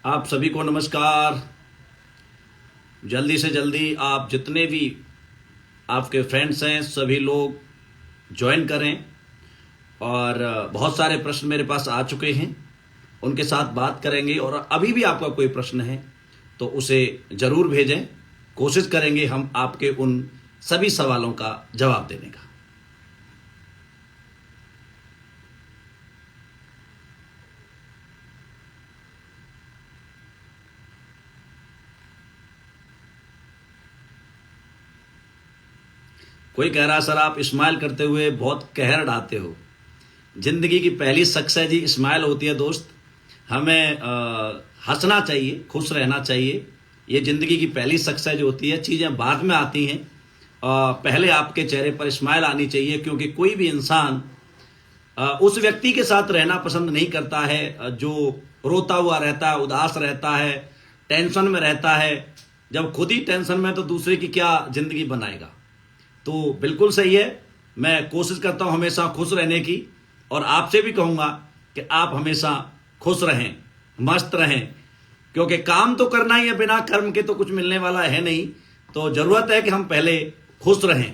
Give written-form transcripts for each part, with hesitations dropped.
आप सभी को नमस्कार। जल्दी से जल्दी आप जितने भी आपके फ्रेंड्स हैं सभी लोग ज्वाइन करें। और बहुत सारे प्रश्न मेरे पास आ चुके हैं, उनके साथ बात करेंगे। और अभी भी आपका कोई प्रश्न है तो उसे ज़रूर भेजें, कोशिश करेंगे हम आपके उन सभी सवालों का जवाब देने का। कोई कह रहा सर आप स्माइल करते हुए बहुत कहर ढाते हो। जिंदगी की पहली सक्सेस ही स्माइल होती है दोस्त। हमें हंसना चाहिए, खुश रहना चाहिए। ये जिंदगी की पहली सक्सेस जो होती है, चीज़ें बाद में आती हैं। पहले आपके चेहरे पर स्माइल आनी चाहिए, क्योंकि कोई भी इंसान उस व्यक्ति के साथ रहना पसंद नहीं करता है जो रोता हुआ रहता है, उदास रहता है, टेंशन में रहता है। जब खुद ही टेंशन में तो दूसरे की क्या जिंदगी बनाएगा। तो बिल्कुल सही है, मैं कोशिश करता हूं हमेशा खुश रहने की। और आपसे भी कहूंगा कि आप हमेशा खुश रहें, मस्त रहें, क्योंकि काम तो करना ही है, बिना कर्म के तो कुछ मिलने वाला है नहीं। तो जरूरत है कि हम पहले खुश रहें।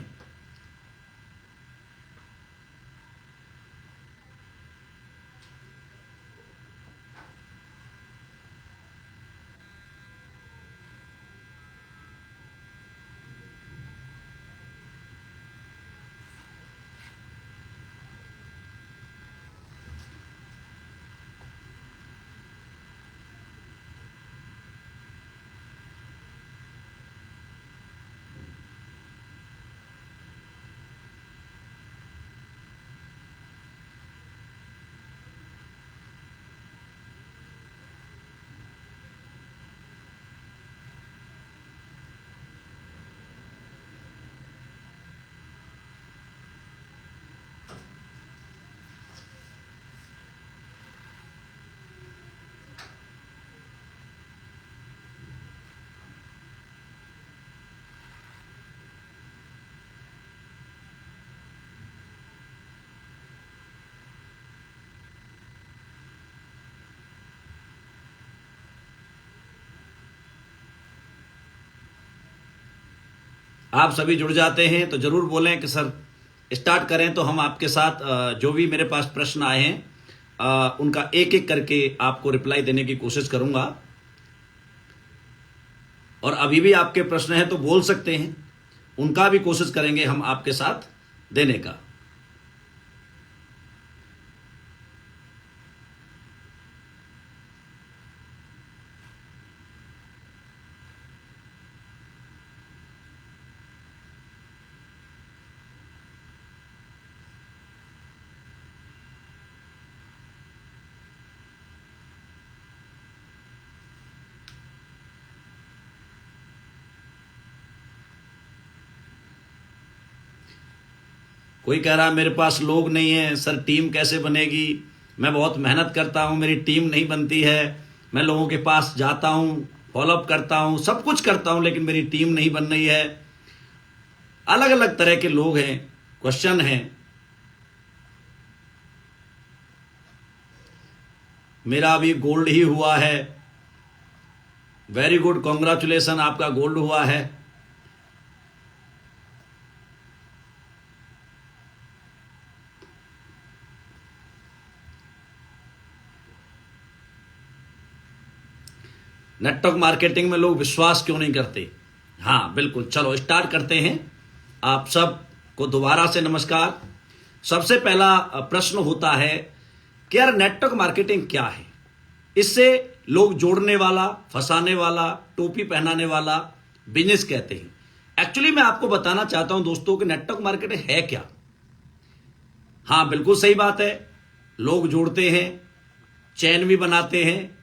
आप सभी जुड़ जाते हैं तो जरूर बोलें कि सर स्टार्ट करें, तो हम आपके साथ जो भी मेरे पास प्रश्न आए हैं उनका एक एक करके आपको रिप्लाई देने की कोशिश करूंगा। और अभी भी आपके प्रश्न हैं तो बोल सकते हैं, उनका भी कोशिश करेंगे हम आपके साथ देने का। कोई कह रहा है मेरे पास लोग नहीं है सर, टीम कैसे बनेगी। मैं बहुत मेहनत करता हूं, मेरी टीम नहीं बनती है। मैं लोगों के पास जाता हूं, फॉलोअप करता हूं, सब कुछ करता हूं, लेकिन मेरी टीम नहीं बन रही है। अलग अलग तरह के लोग हैं, क्वेश्चन है। मेरा अभी गोल्ड ही हुआ है। वेरी गुड, कॉन्ग्रेचुलेसन, आपका गोल्ड हुआ है। नेटवर्क मार्केटिंग में लोग विश्वास क्यों नहीं करते। हाँ बिल्कुल, चलो स्टार्ट करते हैं। आप सब को दोबारा से नमस्कार। सबसे पहला प्रश्न होता है कि यार नेटवर्क मार्केटिंग क्या है। इससे लोग जोड़ने वाला, फंसाने वाला, टोपी पहनाने वाला बिजनेस कहते हैं। एक्चुअली मैं आपको बताना चाहता हूं दोस्तों कि नेटवर्क मार्केटिंग है क्या। हाँ बिल्कुल सही बात है, लोग जोड़ते हैं, चैन भी बनाते हैं,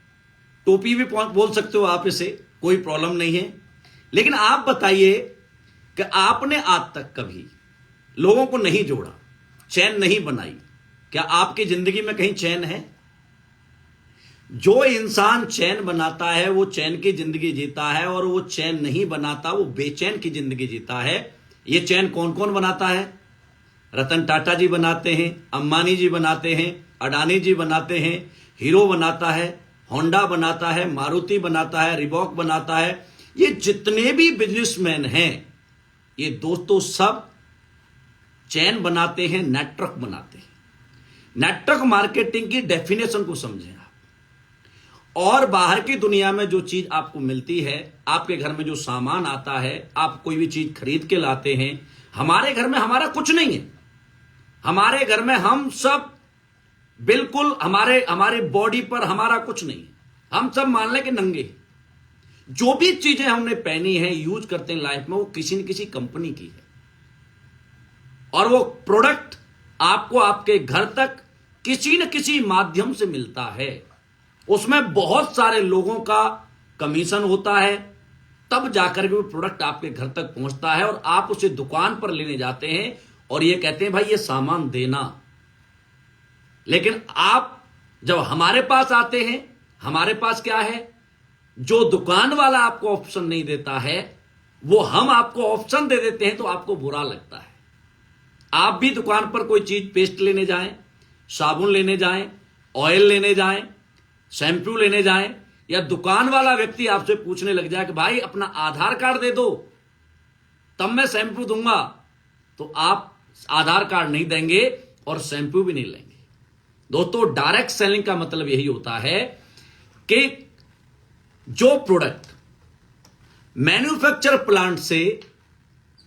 टोपी भी बोल सकते हो आप, इसे कोई प्रॉब्लम नहीं है। लेकिन आप बताइए कि आपने आज तक कभी लोगों को नहीं जोड़ा, चैन नहीं बनाई, क्या आपकी जिंदगी में कहीं चैन है? जो इंसान चैन बनाता है वो चैन की जिंदगी जीता है, और वो चैन नहीं बनाता वो बेचैन की जिंदगी जीता है। ये चैन कौन कौन बनाता है? रतन टाटा जी बनाते हैं, अंबानी जी बनाते हैं, अडानी जी बनाते हैं, हीरो बनाता है, होंडा बनाता है, मारुति बनाता है, रिबॉक बनाता है, ये जितने भी बिजनेसमैन हैं, ये दोस्तों सब चैन बनाते हैं, नेटवर्क बनाते हैं। नेटवर्क मार्केटिंग की डेफिनेशन को समझें आप। और बाहर की दुनिया में जो चीज आपको मिलती है, आपके घर में जो सामान आता है, आप कोई भी चीज खरीद के लाते हैं, हमारे घर में हमारा कुछ नहीं है। हमारे घर में हम सब बिल्कुल हमारे बॉडी पर हमारा कुछ नहीं है। हम सब मान लें कि नंगे हैं। जो भी चीजें हमने पहनी है, यूज करते हैं लाइफ में, वो किसी न किसी कंपनी की है। और वो प्रोडक्ट आपको आपके घर तक किसी न किसी माध्यम से मिलता है। उसमें बहुत सारे लोगों का कमीशन होता है, तब जाकर के वो प्रोडक्ट आपके घर तक पहुंचता है और आप उसे दुकान पर लेने जाते हैं और ये कहते हैं भाई ये सामान देना। लेकिन आप जब हमारे पास आते हैं, हमारे पास क्या है, जो दुकान वाला आपको ऑप्शन नहीं देता है, वो हम आपको ऑप्शन दे देते हैं, तो आपको बुरा लगता है। आप भी दुकान पर कोई चीज, पेस्ट लेने जाएं, साबुन लेने जाएं, ऑयल लेने जाएं, शैम्पू लेने जाएं, या दुकान वाला व्यक्ति आपसे पूछने लग जाए कि भाई अपना आधार कार्ड दे दो तब मैं शैम्पू दूंगा, तो आप आधार कार्ड नहीं देंगे और शैम्पू भी नहीं लेंगे। दोस्तों, डायरेक्ट सेलिंग का मतलब यही होता है कि जो प्रोडक्ट मैन्युफैक्चर प्लांट से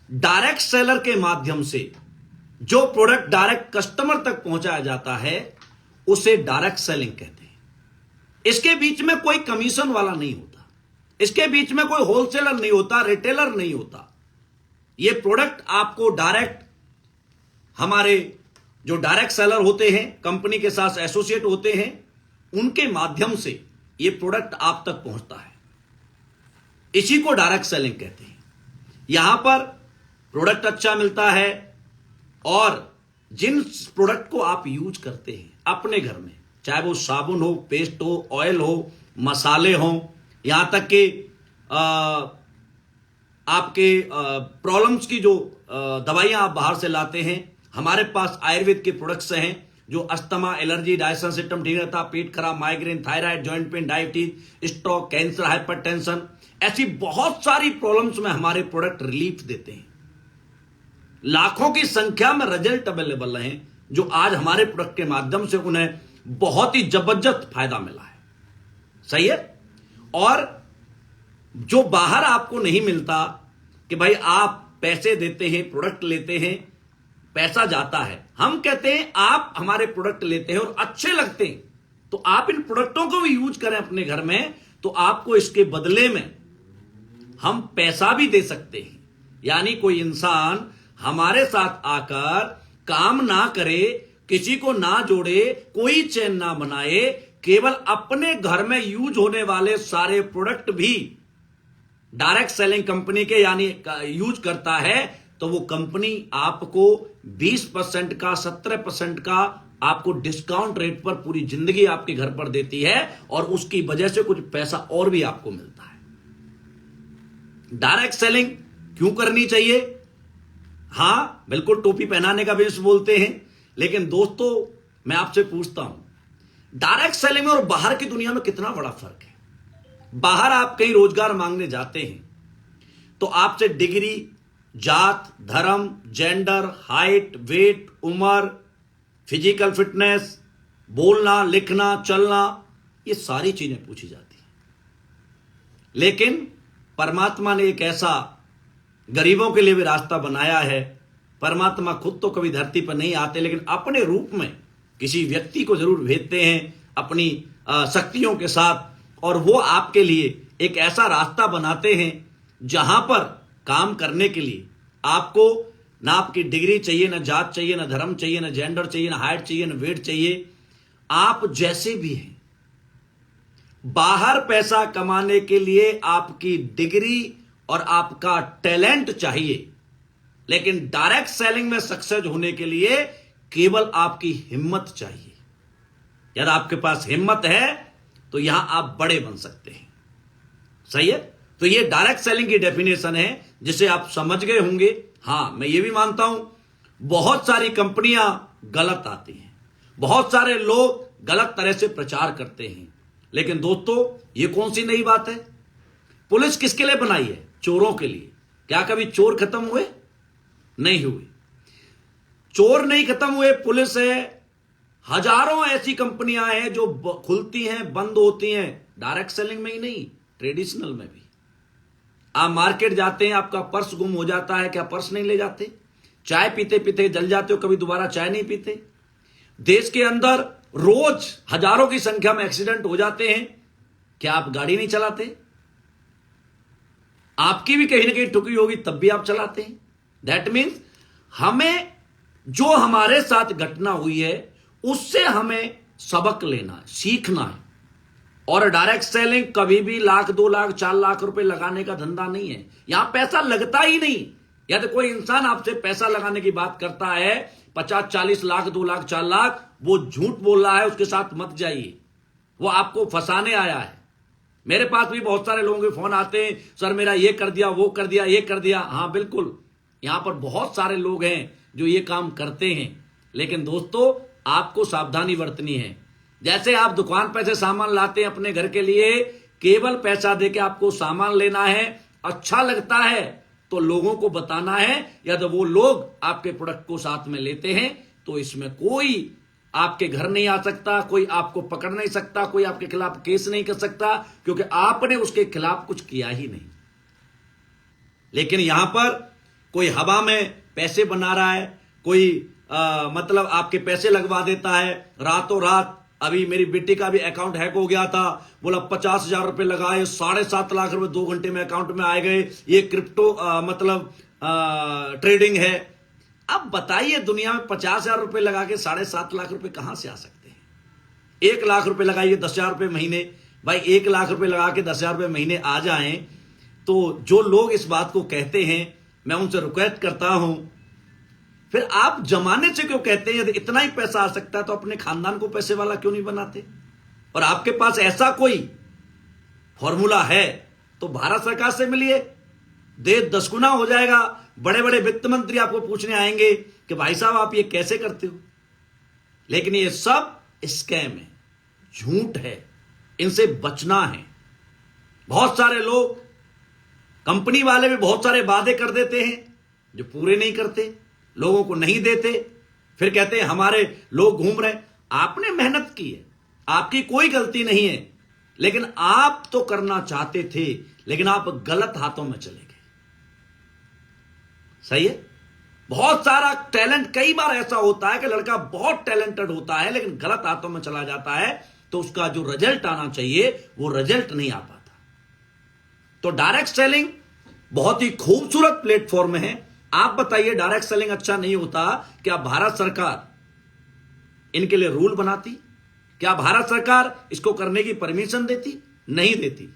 डायरेक्ट सेलर के माध्यम से जो प्रोडक्ट डायरेक्ट कस्टमर तक पहुंचाया जाता है, उसे डायरेक्ट सेलिंग कहते हैं। इसके बीच में कोई कमीशन वाला नहीं होता, इसके बीच में कोई होलसेलर नहीं होता, रिटेलर नहीं होता। यह प्रोडक्ट आपको डायरेक्ट, हमारे जो डायरेक्ट सेलर होते हैं, कंपनी के साथ एसोसिएट होते हैं, उनके माध्यम से यह प्रोडक्ट आप तक पहुंचता है। इसी को डायरेक्ट सेलिंग कहते हैं। यहां पर प्रोडक्ट अच्छा मिलता है और जिन प्रोडक्ट को आप यूज करते हैं अपने घर में, चाहे वो साबुन हो, पेस्ट हो, ऑयल हो, मसाले हो, यहां तक कि आपके प्रॉब्लम्स की जो दवाइयां आप बाहर से लाते हैं, हमारे पास आयुर्वेद के प्रोडक्ट्स हैं जो अस्थमा, एलर्जी, डाइजेशन सिस्टम ठीक रहता, पेट खराब, migraine, thyroid, joint pain, diabetes, stroke, cancer, hypertension, ऐसी बहुत सारी प्रॉब्लम्स में हमारे प्रोडक्ट रिलीफ देते हैं। लाखों की संख्या में रिजल्ट अवेलेबल हैं जो आज हमारे प्रोडक्ट के माध्यम से उन्हें बहुत ही जबरदस्त फायदा मिला है। सही है। और जो बाहर आपको नहीं मिलता कि भाई आप पैसे देते हैं, प्रोडक्ट लेते हैं, पैसा जाता है, हम कहते हैं आप हमारे प्रोडक्ट लेते हैं और अच्छे लगते हैं, तो आप इन प्रोडक्टों को भी यूज करें अपने घर में, तो आपको इसके बदले में हम पैसा भी दे सकते हैं। यानी कोई इंसान हमारे साथ आकर काम ना करे, किसी को ना जोड़े, कोई चेन ना बनाए, केवल अपने घर में यूज होने वाले सारे प्रोडक्ट भी डायरेक्ट सेलिंग कंपनी के यानी यूज करता है, तो वो कंपनी आपको 20% का, 17% का आपको डिस्काउंट रेट पर पूरी जिंदगी आपके घर पर देती है और उसकी वजह से कुछ पैसा और भी आपको मिलता है। डायरेक्ट सेलिंग क्यों करनी चाहिए? हां, बिल्कुल टोपी पहनाने का बिजनेस बोलते हैं, लेकिन दोस्तों मैं आपसे पूछता हूं, डायरेक्ट सेलिंग में और बाहर की दुनिया में कितना बड़ा फर्क है। बाहर आप कहीं रोजगार मांगने जाते हैं तो आपसे डिग्री, जात, धर्म, जेंडर, हाइट, वेट, उम्र, फिजिकल फिटनेस, बोलना, लिखना, चलना, ये सारी चीजें पूछी जाती हैं। लेकिन परमात्मा ने एक ऐसा गरीबों के लिए भी रास्ता बनाया है। परमात्मा खुद तो कभी धरती पर नहीं आते, लेकिन अपने रूप में किसी व्यक्ति को जरूर भेजते हैं अपनी शक्तियों के साथ, और वो आपके लिए एक ऐसा रास्ता बनाते हैं जहां पर काम करने के लिए आपको ना आपकी डिग्री चाहिए, ना जात चाहिए, ना धर्म चाहिए, ना जेंडर चाहिए, ना हाइट चाहिए, ना वेट चाहिए। आप जैसे भी हैं, बाहर पैसा कमाने के लिए आपकी डिग्री और आपका टैलेंट चाहिए, लेकिन डायरेक्ट सेलिंग में सक्सेस होने के लिए केवल आपकी हिम्मत चाहिए। यदि आपके पास हिम्मत है तो यहां आप बड़े बन सकते हैं। सही है। तो ये डायरेक्ट सेलिंग की डेफिनेशन है जिसे आप समझ गए होंगे। हां, मैं ये भी मानता हूं बहुत सारी कंपनियां गलत आती हैं, बहुत सारे लोग गलत तरह से प्रचार करते हैं, लेकिन दोस्तों, ये कौन सी नई बात है? पुलिस किसके लिए बनाई है? चोरों के लिए। क्या कभी चोर खत्म हुए? नहीं हुए। चोर नहीं खत्म हुए, पुलिस है। हजारों ऐसी कंपनियां हैं जो खुलती हैं, बंद होती हैं, डायरेक्ट सेलिंग में ही नहीं, ट्रेडिशनल में भी। आप मार्केट जाते हैं, आपका पर्स गुम हो जाता है, क्या पर्स नहीं ले जाते? चाय पीते पीते जल जाते हो, कभी दोबारा चाय नहीं पीते? देश के अंदर रोज हजारों की संख्या में एक्सीडेंट हो जाते हैं, क्या आप गाड़ी नहीं चलाते? आपकी भी कहीं ना कहीं ठुकी होगी, तब भी आप चलाते हैं। दैट मीन्स हमें जो हमारे साथ घटना हुई है उससे हमें सबक लेना है, सीखना है। और डायरेक्ट सेलिंग कभी भी लाख, 2 लाख, 4 लाख रुपए लगाने का धंधा नहीं है। यहां पैसा लगता ही नहीं। यदि कोई इंसान आपसे पैसा लगाने की बात करता है 50, 40 लाख, 2 लाख, 4 लाख, वो झूठ बोल रहा है, उसके साथ मत जाइए। वो आपको फंसाने आया है। मेरे पास भी बहुत सारे लोगों के फोन आते हैं, सर मेरा ये कर दिया, वो कर दिया, ये कर दिया। हां बिल्कुल, यहां पर बहुत सारे लोग हैं जो ये काम करते हैं। लेकिन दोस्तों, आपको सावधानी बरतनी है। जैसे आप दुकान पे से सामान लाते हैं अपने घर के लिए, केवल पैसा देके आपको सामान लेना है। अच्छा लगता है तो लोगों को बताना है, या तो वो लोग आपके प्रोडक्ट को साथ में लेते हैं तो इसमें कोई आपके घर नहीं आ सकता, कोई आपको पकड़ नहीं सकता, कोई आपके खिलाफ केस नहीं कर सकता, क्योंकि आपने उसके खिलाफ कुछ किया ही नहीं। लेकिन यहां पर कोई हवा में पैसे बना रहा है, कोई मतलब आपके पैसे लगवा देता है रातों रात। अभी मेरी बेटी का भी अकाउंट हैक हो गया था, बोला 50,000 रुपए लगाए, 7.5 लाख रुपए 2 घंटे में अकाउंट में आ गए। ये क्रिप्टो मतलब ट्रेडिंग है। अब बताइए, दुनिया में 50,000 रुपए लगा के 7.5 लाख रुपए कहां से आ सकते हैं? 1 लाख रुपए लगाइए, 10,000 रुपए महीने। भाई 1 लाख रुपए लगा के 10,000 रुपए महीने आ जाएं, तो जो लोग इस बात को कहते हैं, मैं उनसे रिक्वेस्ट करता हूं, फिर आप जमाने से क्यों कहते हैं? यदि इतना ही पैसा आ सकता है तो अपने खानदान को पैसे वाला क्यों नहीं बनाते? और आपके पास ऐसा कोई फॉर्मूला है तो भारत सरकार से मिलिए, देश 10 गुना हो जाएगा। बड़े बड़े वित्त मंत्री आपको पूछने आएंगे कि भाई साहब आप ये कैसे करते हो। लेकिन ये सब स्कैम है, झूठ है, इनसे बचना है। बहुत सारे लोग, कंपनी वाले भी बहुत सारे वादे कर देते हैं जो पूरे नहीं करते, लोगों को नहीं देते, फिर कहते हैं हमारे लोग घूम रहे। आपने मेहनत की है, आपकी कोई गलती नहीं है, लेकिन आप तो करना चाहते थे, लेकिन आप गलत हाथों में चले गए। सही है? बहुत सारा टैलेंट, कई बार ऐसा होता है कि लड़का बहुत टैलेंटेड होता है लेकिन गलत हाथों में चला जाता है, तो उसका जो रिजल्ट आना चाहिए वो रिजल्ट नहीं आ पाता। तो डायरेक्ट सेलिंग बहुत ही खूबसूरत प्लेटफॉर्म है। आप बताइए, डायरेक्ट सेलिंग अच्छा नहीं होता, क्या भारत सरकार इनके लिए रूल बनाती? क्या भारत सरकार इसको करने की परमिशन देती? नहीं देती।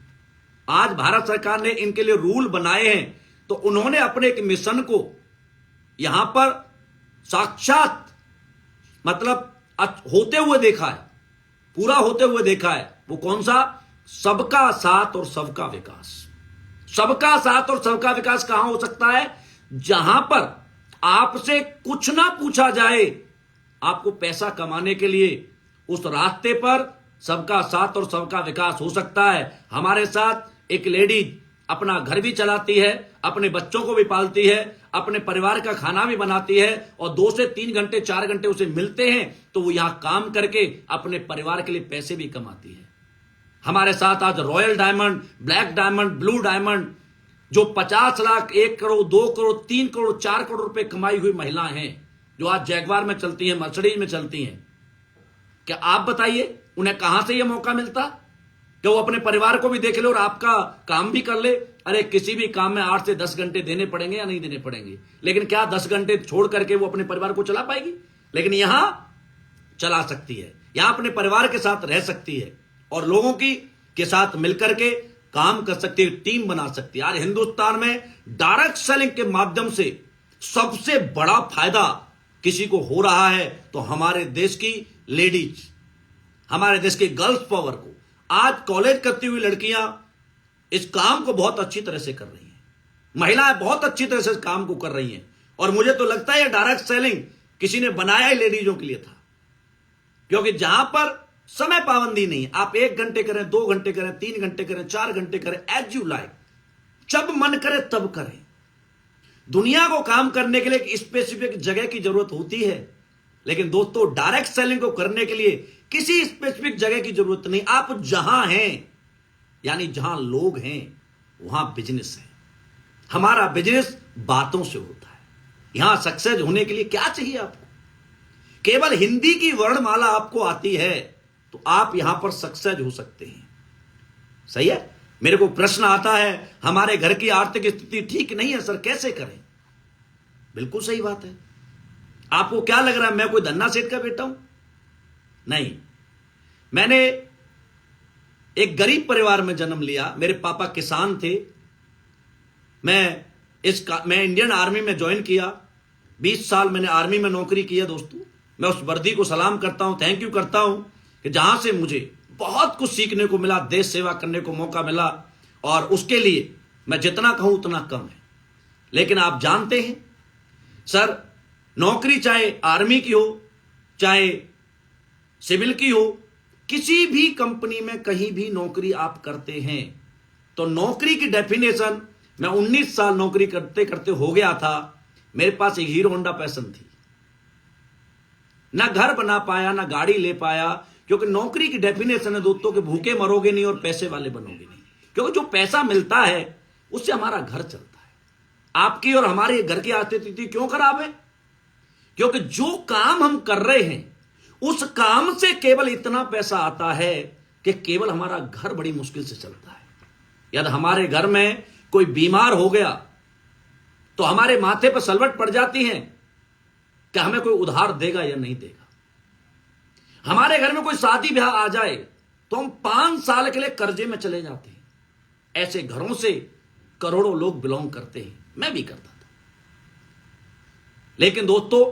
आज भारत सरकार ने इनके लिए रूल बनाए हैं, तो उन्होंने अपने एक मिशन को यहां पर साक्षात मतलब होते हुए देखा है, पूरा होते हुए देखा है। वो कौन सा? सबका साथ और सबका विकास। सबका साथ और सबका विकास कहां हो सकता है? जहां पर आपसे कुछ ना पूछा जाए, आपको पैसा कमाने के लिए, उस रास्ते पर सबका साथ और सबका विकास हो सकता है। हमारे साथ एक लेडी अपना घर भी चलाती है, अपने बच्चों को भी पालती है, अपने परिवार का खाना भी बनाती है, और 2 से 3 घंटे 4 घंटे उसे मिलते हैं तो वो यहां काम करके अपने परिवार के लिए पैसे भी कमाती है। हमारे साथ आज royal diamond, black diamond, blue diamond, जो 50 लाख, 1 करोड़, 2 करोड़, 3 करोड़, 4 करोड़ रुपए कमाई हुई महिलाएं हैं, जो आज जैगवार में चलती हैं, मर्सिडीज में चलती हैं। क्या आप बताइए उन्हें कहां से यह मौका मिलता कि वो अपने परिवार को भी देख ले और आपका काम भी कर ले? अरे किसी भी काम में 8 से 10 घंटे देने पड़ेंगे या नहीं देने पड़ेंगे, लेकिन क्या 10 घंटे छोड़ करके वो अपने परिवार को चला पाएगी? लेकिन यहां चला सकती है, यहां अपने परिवार के साथ रह सकती है और लोगों की के साथ मिलकर के काम कर सकती है, टीम बना सकती है। आज हिंदुस्तान में डायरेक्ट सेलिंग के माध्यम से सबसे बड़ा फायदा किसी को हो रहा है तो हमारे देश की लेडीज, हमारे देश की गर्ल्स पावर को, आज कॉलेज करती हुई लड़कियां इस काम को बहुत अच्छी तरह से कर रही हैं, महिलाएं बहुत अच्छी तरह से इस काम को कर रही हैं। और मुझे तो लगता है डायरेक्ट सेलिंग किसी ने बनाया ही लेडीजों के लिए था, क्योंकि जहां पर समय पाबंदी नहीं, आप 1 घंटे करें, 2 घंटे करें, 3 घंटे करें, 4 घंटे करें, एज यू लाइक, जब मन करे तब करें। दुनिया को काम करने के लिए एक स्पेसिफिक जगह की जरूरत होती है, लेकिन दोस्तों डायरेक्ट सेलिंग को करने के लिए किसी स्पेसिफिक जगह की जरूरत नहीं। आप जहां हैं, यानी जहां लोग हैं, वहां बिजनेस है। हमारा बिजनेस बातों से होता है। यहां सक्सेस होने के लिए क्या चाहिए आपको? केवल हिंदी की वर्णमाला आपको आती है तो आप यहां पर सक्सेस हो सकते हैं। सही है। मेरे को प्रश्न आता है, हमारे घर की आर्थिक स्थिति ठीक नहीं है सर, कैसे करें? बिल्कुल सही बात है। आपको क्या लग रहा है मैं कोई धन्ना सेठ का बेटा हूं? नहीं, मैंने एक गरीब परिवार में जन्म लिया। मेरे पापा किसान थे। मैं इंडियन आर्मी में ज्वाइन किया। 20 साल मैंने आर्मी में नौकरी की है दोस्तों। मैं उस वर्दी को सलाम करता हूं, थैंक यू करता हूं कि जहां से मुझे बहुत कुछ सीखने को मिला, देश सेवा करने को मौका मिला, और उसके लिए मैं जितना कहूं उतना कम है। लेकिन आप जानते हैं सर, नौकरी चाहे आर्मी की हो, चाहे सिविल की हो, किसी भी कंपनी में कहीं भी नौकरी आप करते हैं तो नौकरी की डेफिनेशन, मैं 19 साल नौकरी करते करते हो गया था। मेरे पास एक हीरो होंडा पैशन थी। ना घर बना पाया, ना गाड़ी ले पाया, क्योंकि नौकरी की डेफिनेशन है दोस्तों कि भूखे मरोगे नहीं और पैसे वाले बनोगे नहीं। क्योंकि जो पैसा मिलता है उससे हमारा घर चलता है। आपकी और हमारे घर की आर्थिक स्थिति क्यों खराब है? क्योंकि जो काम हम कर रहे हैं उस काम से केवल इतना पैसा आता है कि केवल हमारा घर बड़ी मुश्किल से चलता है। यदि हमारे घर में कोई बीमार हो गया तो हमारे माथे पर सलवट पड़ जाती है कि हमें कोई उधार देगा या नहीं देगा। हमारे घर में कोई शादी ब्याह आ जाए तो हम 5 साल के लिए कर्जे में चले जाते हैं। ऐसे घरों से करोड़ों लोग बिलोंग करते हैं, मैं भी करता था। लेकिन दोस्तों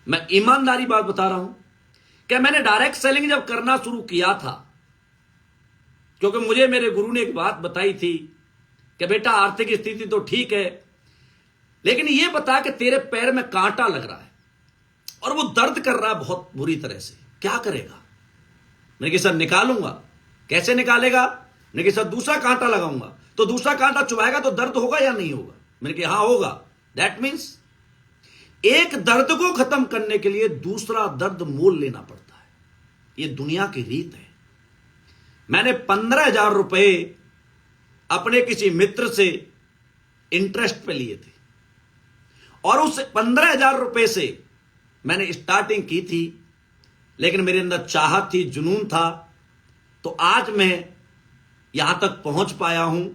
मैं ईमानदारी बात बता रहा हूं कि मैंने डायरेक्ट सेलिंग जब करना शुरू किया था, क्योंकि मुझे मेरे गुरु ने एक बात बताई थी कि बेटा आर्थिक स्थिति तो ठीक है, लेकिन यह बता कि तेरे पैर में कांटा लग रहा है और वो दर्द कर रहा है बहुत बुरी तरह से, क्या करेगा? मैंने कहा सर निकालूंगा। कैसे निकालेगा? मैंने कहा सर दूसरा कांटा लगाऊंगा। तो दूसरा कांटा चुभाएगा तो दर्द होगा या नहीं होगा? मैंने कहा हाँ होगा। दैट मीन्स एक दर्द को खत्म करने के लिए दूसरा दर्द मोल लेना पड़ता है। यह दुनिया की रीत है। मैंने 15,000 रुपए अपने किसी मित्र से इंटरेस्ट पे लिए थे और उस 15,000 रुपए से मैंने स्टार्टिंग की थी। लेकिन मेरे अंदर चाहत थी, जुनून था, तो आज मैं यहां तक पहुंच पाया हूं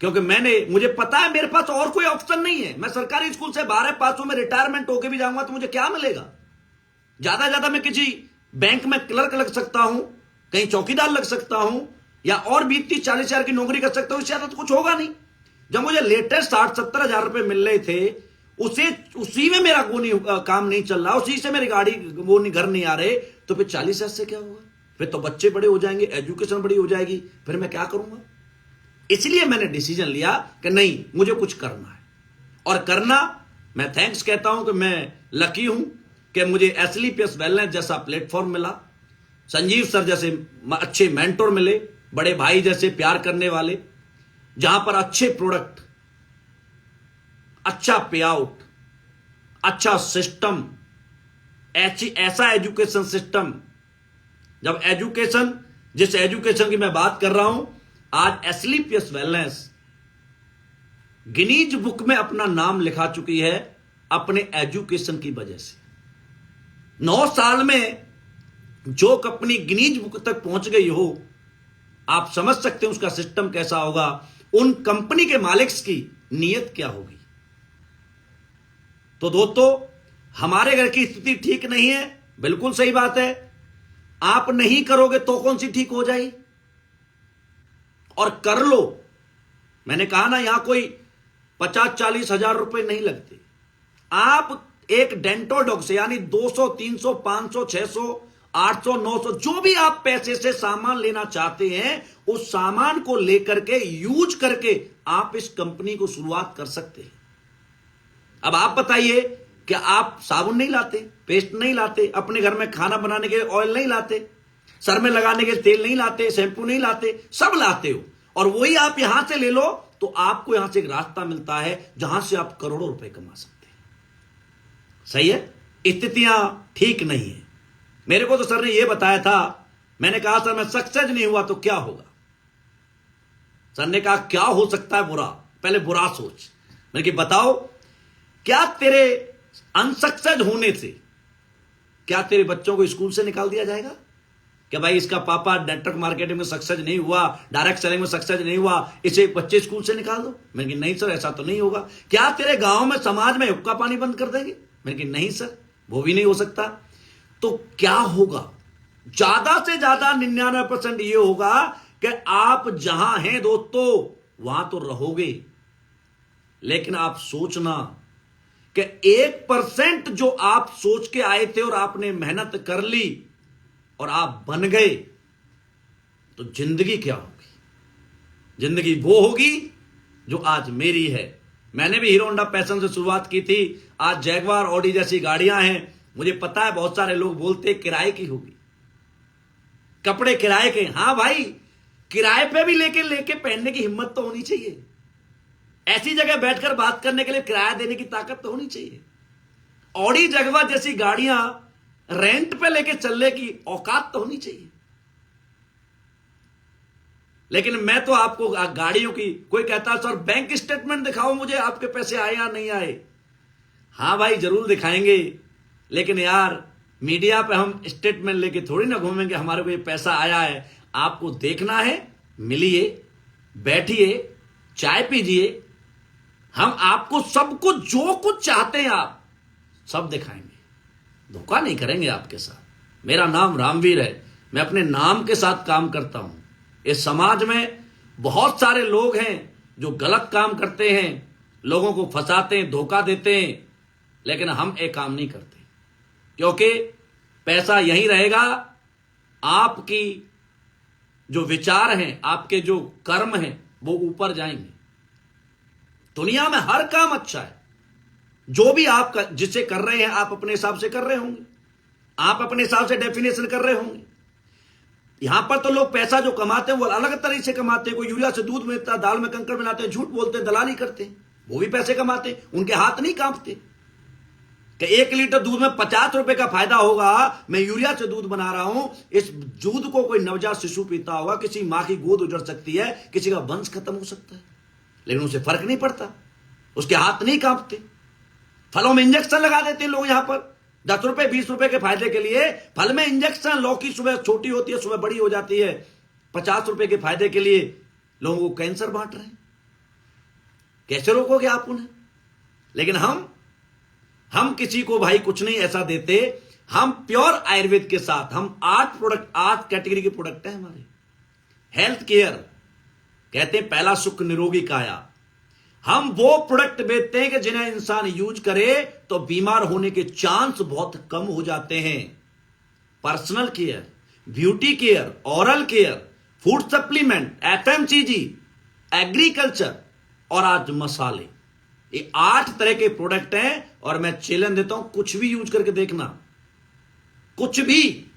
क्योंकि मुझे पता है मेरे पास और कोई ऑप्शन नहीं है। मैं सरकारी स्कूल से 12 पास हूं, मैं रिटायरमेंट होके भी जाऊंगा तो मुझे क्या मिलेगा? ज्यादा मैं किसी बैंक में क्लर्क लग सकता हूं, कहीं चौकीदार लग सकता हूं, या और 20-30-40 हजार की नौकरी कर सकता हूं। इससे ज्यादा तो कुछ होगा नहीं। जब मुझे लेटेस्ट 60-70 हजार रुपए मिल रहे थे, उसी में मेरा काम नहीं चल रहा, उसी से मेरी गाड़ी घर नहीं आ रहे, तो फिर 40 हजार से क्या होगा? फिर तो बच्चे बड़े हो जाएंगे, एजुकेशन बड़ी हो जाएगी, फिर मैं क्या करूंगा? इसलिए मैंने डिसीजन लिया कि नहीं, मुझे कुछ करना है। और करना, मैं थैंक्स कहता हूं कि मैं लकी हूं कि मुझे एसलीपीएस वेलनेस जैसा प्लेटफॉर्म मिला, संजीव सर जैसे अच्छे मेंटोर मिले, बड़े भाई जैसे प्यार करने वाले, जहां पर अच्छे प्रोडक्ट, अच्छा पे आउट, अच्छा सिस्टम, ऐसा एजुकेशन सिस्टम। जब एजुकेशन, जिस एजुकेशन की मैं बात कर रहा हूं, आज एसलीपीएस वेलनेस गिनीज बुक में अपना नाम लिखा चुकी है अपने एजुकेशन की वजह से। 9 साल में जो कंपनी गिनीज बुक तक पहुंच गई हो, आप समझ सकते हैं उसका सिस्टम कैसा होगा, उन कंपनी के मालिक की नीयत क्या होगी। तो दोस्तों, हमारे घर की स्थिति ठीक नहीं है, बिल्कुल सही बात है। आप नहीं करोगे तो कौन सी ठीक हो जाएगी? और कर लो। मैंने कहा ना, यहां कोई 50-40 हजार रुपए नहीं लगते। आप एक डेंटोडॉग से, यानी 200, 300, 500, 600, 800, 900, जो भी आप पैसे से सामान लेना चाहते हैं, उस सामान को लेकर के यूज करके आप इस कंपनी को शुरुआत कर सकते हैं। अब आप बताइए कि आप साबुन नहीं लाते, पेस्ट नहीं लाते, अपने घर में खाना बनाने के लिए ऑयल नहीं लाते, सर में लगाने के तेल नहीं लाते, शैंपू नहीं लाते, सब लाते हो, और वही आप यहां से ले लो तो आपको यहां से एक रास्ता मिलता है जहां से आप करोड़ों रुपए कमा सकते हैं। सही है? स्थितियां ठीक नहीं है। मेरे को तो सर ने यह बताया था, मैंने कहा सर मैं सक्सेस नहीं हुआ तो क्या होगा? सर ने कहा क्या हो सकता है बुरा, पहले बुरा सोच। मैंने कि बताओ, क्या तेरे अनसक्सेस होने से क्या तेरे बच्चों को स्कूल से निकाल दिया जाएगा? क्या भाई इसका पापा नेटवर्क मार्केटिंग में सक्सेस नहीं हुआ, डायरेक्ट सेलिंग में सक्सेस नहीं हुआ, इसे बच्चे स्कूल से निकाल दो? मैंने कि नहीं सर, ऐसा तो नहीं होगा। क्या तेरे गांव में समाज में हुक्का पानी बंद कर देंगे? मैंने कि नहीं सर, वो भी नहीं हो सकता। तो क्या होगा? ज्यादा से ज्यादा 99% ये होगा कि आप जहां हैं दोस्तों वहां तो रहोगे, लेकिन आप सोचना कि 1% जो आप सोच के आए थे और आपने मेहनत कर ली और आप बन गए, तो जिंदगी क्या होगी? जिंदगी वो होगी जो आज मेरी है। मैंने भी हीरो होंडा पैशन से शुरुआत की थी, आज जैगवार ऑडी जैसी गाड़ियां हैं। मुझे पता है बहुत सारे लोग बोलते किराए की होगी, कपड़े किराए के। हां भाई, किराए पे भी लेके पहनने की हिम्मत तो होनी चाहिए। ऐसी जगह बैठकर बात करने के लिए किराया देने की ताकत तो होनी चाहिए। ऑडी जगवा जैसी गाड़ियां रेंट पे लेके चलने की औकात तो होनी चाहिए। लेकिन मैं तो आपको गाड़ियों की, कोई कहता है सर बैंक स्टेटमेंट दिखाओ मुझे, आपके पैसे आए या नहीं आए। हां भाई जरूर दिखाएंगे, लेकिन यार मीडिया पे हम स्टेटमेंट लेके थोड़ी ना घूमेंगे हमारे को ये पैसा आया है। आपको देखना है, मिलिए, बैठिए, चाय पीजिए, हम आपको सब कुछ जो कुछ चाहते हैं आप सब दिखाएंगे, धोखा नहीं करेंगे आपके साथ। मेरा नाम रामवीर है, मैं अपने नाम के साथ काम करता हूं। इस समाज में बहुत सारे लोग हैं जो गलत काम करते हैं, लोगों को फंसाते हैं, धोखा देते हैं, लेकिन हम एक काम नहीं करते, क्योंकि पैसा यहीं रहेगा। आपकी जो विचार हैं, आपके जो कर्म हैं, वो ऊपर जाएंगे। दुनिया में हर काम अच्छा है, जो भी आप जिसे कर रहे हैं आप अपने हिसाब से कर रहे होंगे, आप अपने हिसाब से डेफिनेशन कर रहे होंगे। यहां पर तो लोग पैसा जो कमाते हैं वो अलग तरीके से कमाते हैं। कोई यूरिया से दूध मिलता है, दाल में कंकड़ मिलाते हैं, झूठ बोलते हैं, दलाली करते हैं, वो भी पैसे कमाते हैं, उनके हाथ नहीं कांपते कि 1 लीटर दूध में 50 रुपए का फायदा होगा। मैं यूरिया से दूध बना रहा हूं, इस दूध को कोई नवजात शिशु पीता होगा, किसी मां की गोद उजड़ सकती है, किसी का वंश खत्म हो सकता है, लेकिन उसे फर्क नहीं पड़ता, उसके हाथ नहीं कांपते। फलों में इंजेक्शन लगा देते हैं लोग, यहां पर 10 रुपए 20 रुपए के फायदे के लिए फल में इंजेक्शन। लौकी सुबह छोटी होती है, सुबह बड़ी हो जाती है, 50 रुपए के फायदे के लिए लोगों को कैंसर बांट रहे हैं। कैसे रोकोगे आप उन्हें? लेकिन हम किसी को भाई कुछ नहीं ऐसा देते। हम प्योर आयुर्वेद के साथ, हम 8 कैटेगरी के प्रोडक्ट है हमारे। हेल्थ केयर, कहते हैं पहला सुख निरोगी काया। हम वो प्रोडक्ट बेचते हैं कि जिन्हें इंसान यूज करे तो बीमार होने के चांस बहुत कम हो जाते हैं। Personal care, beauty care, oral care, food supplement, FMCG, agriculture और आज मसाले, ये 8 तरह के प्रोडक्ट हैं। और मैं चैलेंज देता हूं, कुछ भी यूज करके देखना, कुछ भी,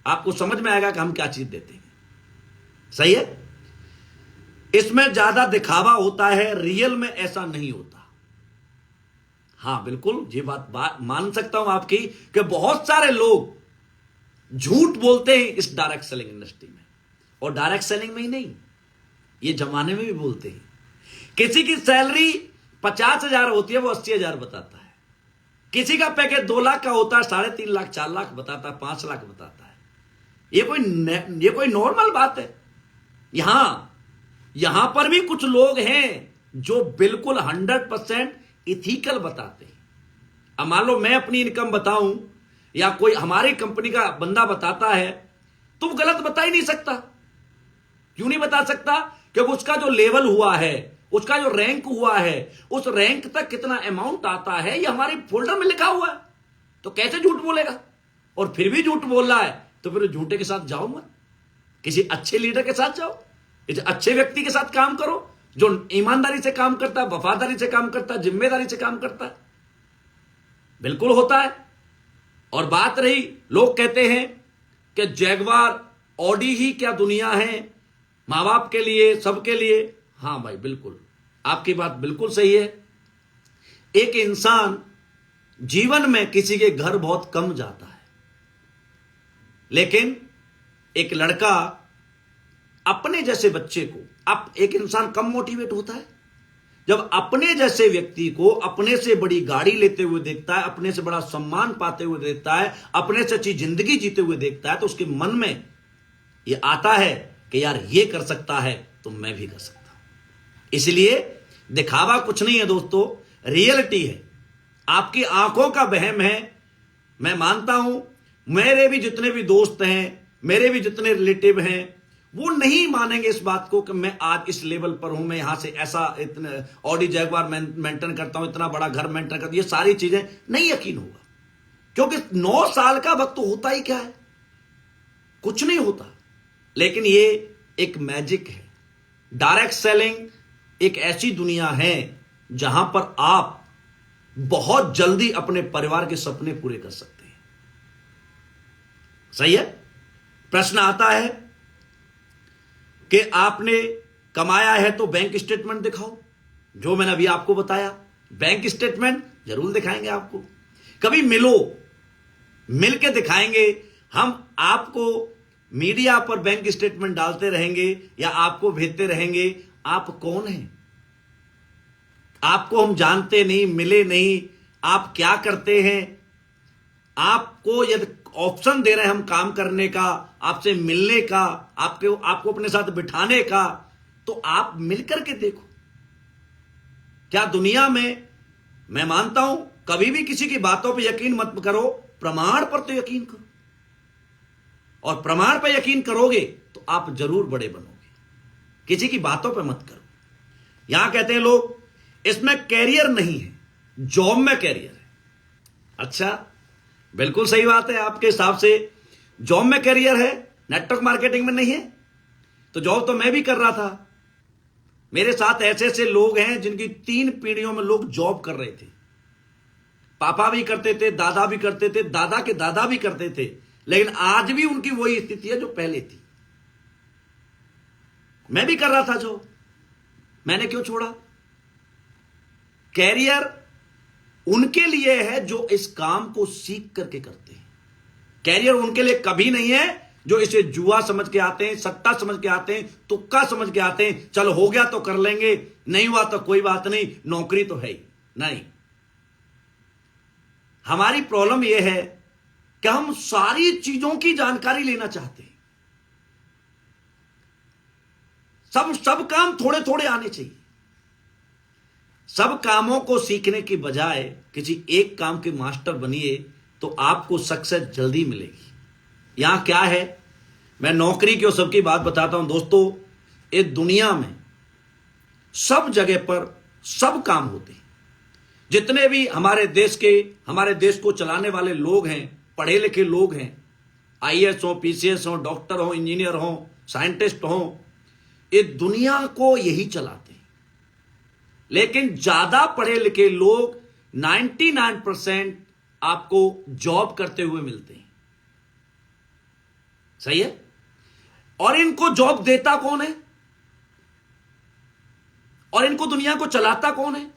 आपको समझ में आएगा कि हम क्या चीज देते हैं। सही है? इसमें ज्यादा दिखावा होता है, रियल में ऐसा नहीं होता। हां बिल्कुल, ये बात मान सकता हूं आपकी कि बहुत सारे लोग झूठ बोलते हैं इस डायरेक्ट सेलिंग इंडस्ट्री में, और डायरेक्ट सेलिंग में ही नहीं, ये जमाने में भी बोलते हैं। किसी की सैलरी 50,000 होती है, वो 80,000 बताता है। किसी का पैकेज 2 लाख का होता है, 3.5 लाख 4 लाख बताता है, 5 लाख बताता है। ये कोई नॉर्मल बात है? यहां पर भी कुछ लोग हैं जो बिल्कुल 100% इथिकल बताते हैं। अब मान लो मैं अपनी इनकम बताऊं या कोई हमारी कंपनी का बंदा बताता है, तो वो गलत बता ही नहीं सकता। क्यों नहीं बता सकता? क्योंकि उसका जो लेवल हुआ है, उसका जो रैंक हुआ है, उस रैंक तक कितना अमाउंट आता है, ये हमारी फोल्डर में लिखा हुआ है। तो कैसे झूठ बोलेगा? और फिर भी झूठ बोल रहा है, तो फिर झूठे के साथ जाओ मत, किसी अच्छे लीडर के साथ जाओ, किसी अच्छे व्यक्ति के साथ काम करो, जो ईमानदारी से काम करता है, वफादारी से काम करता है, जिम्मेदारी से काम करता है। बिल्कुल होता है। और बात रही, लोग कहते हैं कि जैगवार ऑडी ही क्या दुनिया है, माँ बाप के लिए, सबके लिए? हां भाई, बिल्कुल आपकी बात बिल्कुल सही है। एक इंसान जीवन में किसी के घर बहुत कम जाता है, लेकिन एक लड़का अपने जैसे बच्चे को, अब एक इंसान कम मोटिवेट होता है जब अपने जैसे व्यक्ति को अपने से बड़ी गाड़ी लेते हुए देखता है, अपने से बड़ा सम्मान पाते हुए देखता है, अपने से अच्छी जिंदगी जीते हुए देखता है, तो उसके मन में यह आता है कि यार ये कर सकता है तो मैं भी कर सकता हूं। इसलिए दिखावा कुछ नहीं है दोस्तों, रियलिटी है। आपकी आंखों का वहम है। मैं मानता हूं मेरे भी जितने भी दोस्त हैं, मेरे भी जितने रिलेटिव हैं, वो नहीं मानेंगे इस बात को कि मैं आज इस लेवल पर हूं, मैं यहां से ऐसा इतने ऑडी जैगवार मेंटेन करता हूं, इतना बड़ा घर मेंटेन करता हूं, ये सारी चीजें नहीं यकीन होगा। क्योंकि 9 साल का वक्त तो होता ही क्या है, कुछ नहीं होता। लेकिन ये एक मैजिक है। डायरेक्ट सेलिंग एक ऐसी दुनिया है जहां पर आप बहुत जल्दी अपने परिवार के सपने पूरे कर सकते हैं। सही है। प्रश्न आता है कि आपने कमाया है तो बैंक स्टेटमेंट दिखाओ। जो मैंने अभी आपको बताया, बैंक स्टेटमेंट जरूर दिखाएंगे आपको। कभी मिलो, मिल के दिखाएंगे। हम आपको मीडिया पर बैंक स्टेटमेंट डालते रहेंगे या आपको भेजते रहेंगे। आप कौन हैं? आपको हम जानते नहीं, मिले नहीं, आप क्या करते हैं? आपको यदि ऑप्शन दे रहे हैं हम काम करने का, आपसे मिलने का, आपको अपने साथ बिठाने का, तो आप मिलकर के देखो। क्या दुनिया में, मैं मानता हूं कभी भी किसी की बातों पे यकीन मत करो, प्रमाण पर तो यकीन करो। और प्रमाण पर यकीन करोगे तो आप जरूर बड़े बनोगे। किसी की बातों पे मत करो। यहां कहते हैं लोग इसमें कैरियर नहीं है, जॉब में कैरियर है। अच्छा, बिल्कुल सही बात है। आपके हिसाब से जॉब में कैरियर है, नेटवर्क मार्केटिंग में नहीं है। तो जॉब तो मैं भी कर रहा था। मेरे साथ ऐसे ऐसे लोग हैं जिनकी 3 पीढ़ियों में लोग जॉब कर रहे थे। पापा भी करते थे, दादा भी करते थे, दादा के दादा भी करते थे, लेकिन आज भी उनकी वही स्थिति है जो पहले थी। मैं भी कर रहा था जॉब, मैंने क्यों छोड़ा? कैरियर उनके लिए है जो इस काम को सीख करके करते हैं। कैरियर उनके लिए कभी नहीं है जो इसे जुआ समझ के आते हैं, सट्टा समझ के आते हैं, तुक्का समझ के आते हैं। चलो हो गया तो कर लेंगे, नहीं हुआ तो कोई बात नहीं, नौकरी तो है ही नहीं। हमारी प्रॉब्लम यह है कि हम सारी चीजों की जानकारी लेना चाहते हैं। सब काम थोड़े थोड़े आने चाहिए। सब कामों को सीखने की बजाय किसी एक काम के मास्टर बनिए तो आपको सक्सेस जल्दी मिलेगी। यहां क्या है, मैं नौकरी की और सबकी बात बताता हूं दोस्तों। इस दुनिया में सब जगह पर सब काम होते हैं। जितने भी हमारे देश को चलाने वाले लोग हैं, पढ़े लिखे लोग हैं, आईएएस हो, पीसीएस हो, डॉक्टर हो, इंजीनियर हो, साइंटिस्ट हो, इस दुनिया को यही चलाते हैं। लेकिन ज्यादा पढ़े लिखे लोग 99% आपको जॉब करते हुए मिलते हैं। सही है। और इनको जॉब देता कौन है और इनको दुनिया को चलाता कौन है?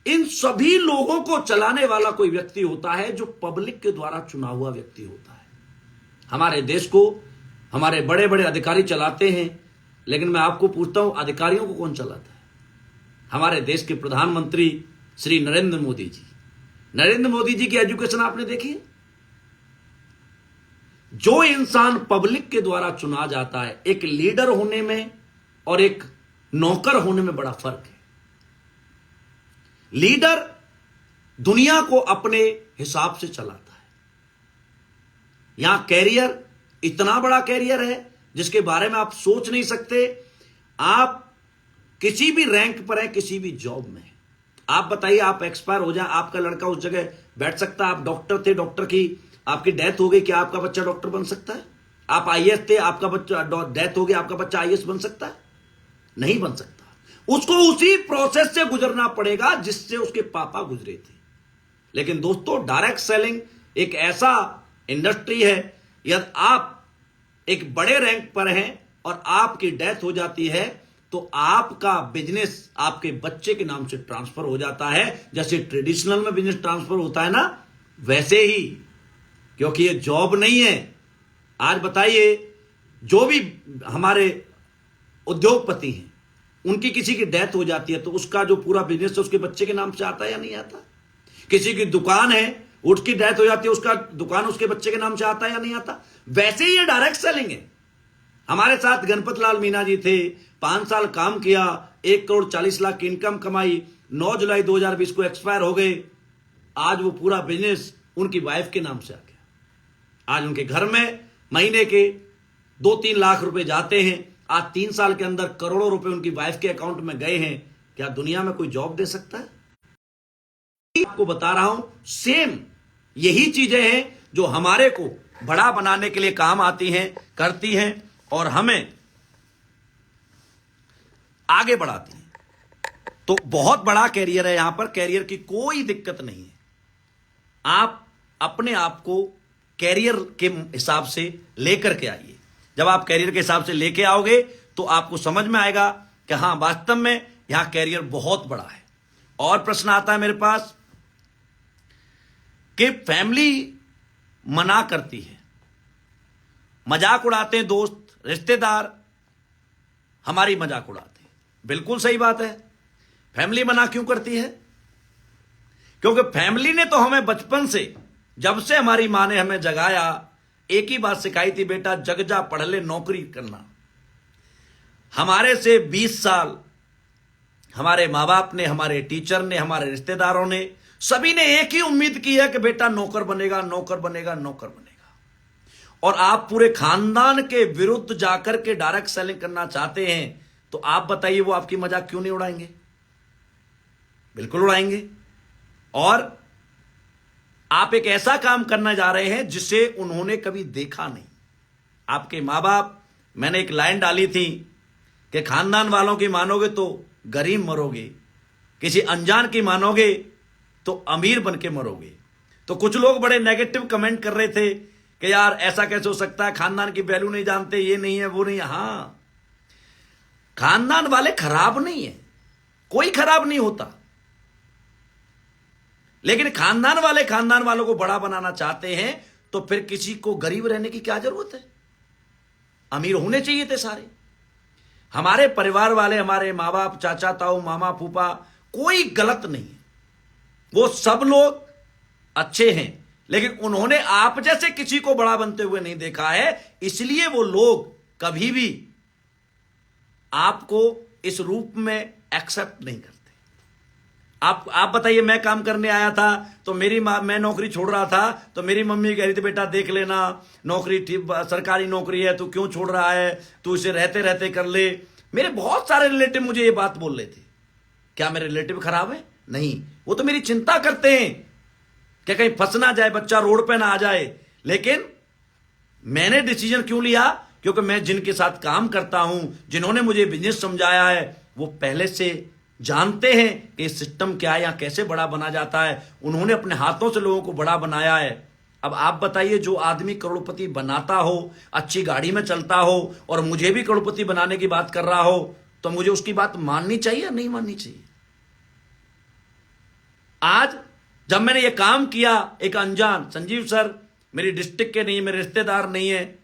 इन सभी लोगों को चलाने वाला कोई व्यक्ति होता है जो पब्लिक के द्वारा चुना हुआ व्यक्ति होता है। हमारे देश को हमारे बड़े बड़े अधिकारी चलाते हैं, लेकिन मैं आपको पूछता हूं अधिकारियों को कौन चलाता है? हमारे देश के प्रधानमंत्री श्री नरेंद्र मोदी जी। नरेंद्र मोदी जी की एजुकेशन आपने देखी है? जो इंसान पब्लिक के द्वारा चुना जाता है, एक लीडर होने में और एक नौकर होने में बड़ा फर्क है। लीडर दुनिया को अपने हिसाब से चलाता है। यहां कैरियर इतना बड़ा कैरियर है जिसके बारे में आप सोच नहीं सकते। आप किसी भी रैंक पर है, किसी भी जॉब में है। आप बताइए, आप एक्सपायर हो जाए, आपका लड़का उस जगह बैठ सकता है? आप डॉक्टर थे, डॉक्टर की आपकी डेथ हो गई, क्या आपका बच्चा डॉक्टर बन सकता है? आप आईएएस थे, आपका बच्चा डेथ हो गई, आपका बच्चा आईएएस बन सकता है? नहीं बन सकता। उसको उसी प्रोसेस से गुजरना पड़ेगा जिससे उसके पापा गुजरे थे। लेकिन दोस्तों, डायरेक्ट सेलिंग एक ऐसा इंडस्ट्री है, यदि आप एक बड़े रैंक पर हैं और आपकी डेथ हो जाती है तो आपका बिजनेस आपके बच्चे के नाम से ट्रांसफर हो जाता है, जैसे ट्रेडिशनल में बिजनेस ट्रांसफर होता है ना, वैसे ही। क्योंकि ये जॉब नहीं है। आज बताइए, जो भी हमारे उद्योगपति हैं, उनकी किसी की डेथ हो जाती है तो उसका जो पूरा बिजनेस है उसके बच्चे के नाम से आता है या नहीं आता? किसी की दुकान है, उसकी डेथ हो जाती है, उसका दुकान उसके बच्चे के नाम से आता है या नहीं आता? वैसे ही ये डायरेक्ट सेलिंग है। हमारे साथ गणपत लाल मीना जी थे, 5 साल काम किया, 1,40,00,000 की इनकम कमाई, 9 जुलाई 2020 को एक्सपायर हो गए। आज वो पूरा बिजनेस उनकी वाइफ के नाम से आ गया। आज उनके घर में महीने के 2-3 लाख रुपए जाते हैं। आज 3 साल के अंदर करोड़ों रुपए उनकी वाइफ के अकाउंट में गए हैं। क्या दुनिया में कोई जॉब दे सकता है? आपको बता रहा हूं, सेम यही चीजें हैं जो हमारे को बड़ा बनाने के लिए काम आती हैं, करती हैं और हमें आगे बढ़ाती हैं। तो बहुत बड़ा कैरियर है यहां पर, कैरियर की कोई दिक्कत नहीं है। आप अपने आप को कैरियर के हिसाब से लेकर के आइए। जब आप कैरियर के हिसाब से लेके आओगे तो आपको समझ में आएगा कि हां, वास्तव में यहां कैरियर बहुत बड़ा है। और प्रश्न आता है मेरे पास कि फैमिली मना करती है, मजाक उड़ाते हैं, दोस्त रिश्तेदार हमारी मजाक उड़ाते हैं। बिल्कुल सही बात है। फैमिली मना क्यों करती है? क्योंकि फैमिली ने तो हमें बचपन से, जब से हमारी मां ने हमें जगाया, एक ही बात सिखाई थी, बेटा जग जा, पढ़ ले, नौकरी करना। हमारे से 20 साल हमारे मां बाप ने, हमारे टीचर ने, हमारे रिश्तेदारों ने, सभी ने एक ही उम्मीद की है कि बेटा नौकर बनेगा, नौकर बनेगा, नौकर बनेगा। और आप पूरे खानदान के विरुद्ध जाकर के डायरेक्ट सेलिंग करना चाहते हैं, तो आप बताइए वो आपकी मजाक क्यों नहीं उड़ाएंगे? बिल्कुल उड़ाएंगे। और आप एक ऐसा काम करने जा रहे हैं जिसे उन्होंने कभी देखा नहीं। आपके मां बाप, मैंने एक लाइन डाली थी कि खानदान वालों की मानोगे तो गरीब मरोगे, किसी अनजान की मानोगे तो अमीर बन के मरोगे। तो कुछ लोग बड़े नेगेटिव कमेंट कर रहे थे कि यार ऐसा कैसे हो सकता है, खानदान की वैल्यू नहीं जानते, ये नहीं है, वो नहीं है। हां, खानदान वाले खराब नहीं है, कोई खराब नहीं होता, लेकिन खानदान वाले खानदान वालों को बड़ा बनाना चाहते हैं तो फिर किसी को गरीब रहने की क्या जरूरत है? अमीर होने चाहिए थे सारे। हमारे परिवार वाले, हमारे माँ बाप, चाचा ताऊ, मामा फूफा, कोई गलत नहीं है, वो सब लोग अच्छे हैं, लेकिन उन्होंने आप जैसे किसी को बड़ा बनते हुए नहीं देखा है, इसलिए वो लोग कभी भी आपको इस रूप में एक्सेप्ट नहीं करते। आप बताइए, मैं काम करने आया था तो मैं नौकरी छोड़ रहा था तो मेरी मम्मी कह रही थी, बेटा देख लेना, नौकरी ठीक, सरकारी नौकरी है, तू क्यों छोड़ रहा है, तू इसे रहते रहते कर ले। मेरे बहुत सारे रिलेटिव मुझे ये बात बोल रहे थे। क्या मेरे रिलेटिव खराब है? नहीं, वो तो मेरी चिंता करते हैं कि कहीं फंस ना जाए, बच्चा रोड पे ना आ जाए। लेकिन मैंने डिसीजन क्यों लिया? क्योंकि मैं जिनके साथ काम करता हूं, जिन्होंने मुझे बिजनेस समझाया है, वो पहले से जानते हैं कि सिस्टम क्या है, यहां कैसे बड़ा बना जाता है। उन्होंने अपने हाथों से लोगों को बड़ा बनाया है। अब आप बताइए, जो आदमी करोड़पति बनाता हो, अच्छी गाड़ी में चलता हो और मुझे भी करोड़पति बनाने की बात कर रहा हो, तो मुझे उसकी बात माननी चाहिए या नहीं माननी चाहिए? आज जब मैंने ये काम किया, एक अनजान, संजीव सर मेरी डिस्ट्रिक्ट के नहीं, मेरे रिश्तेदार नहीं है,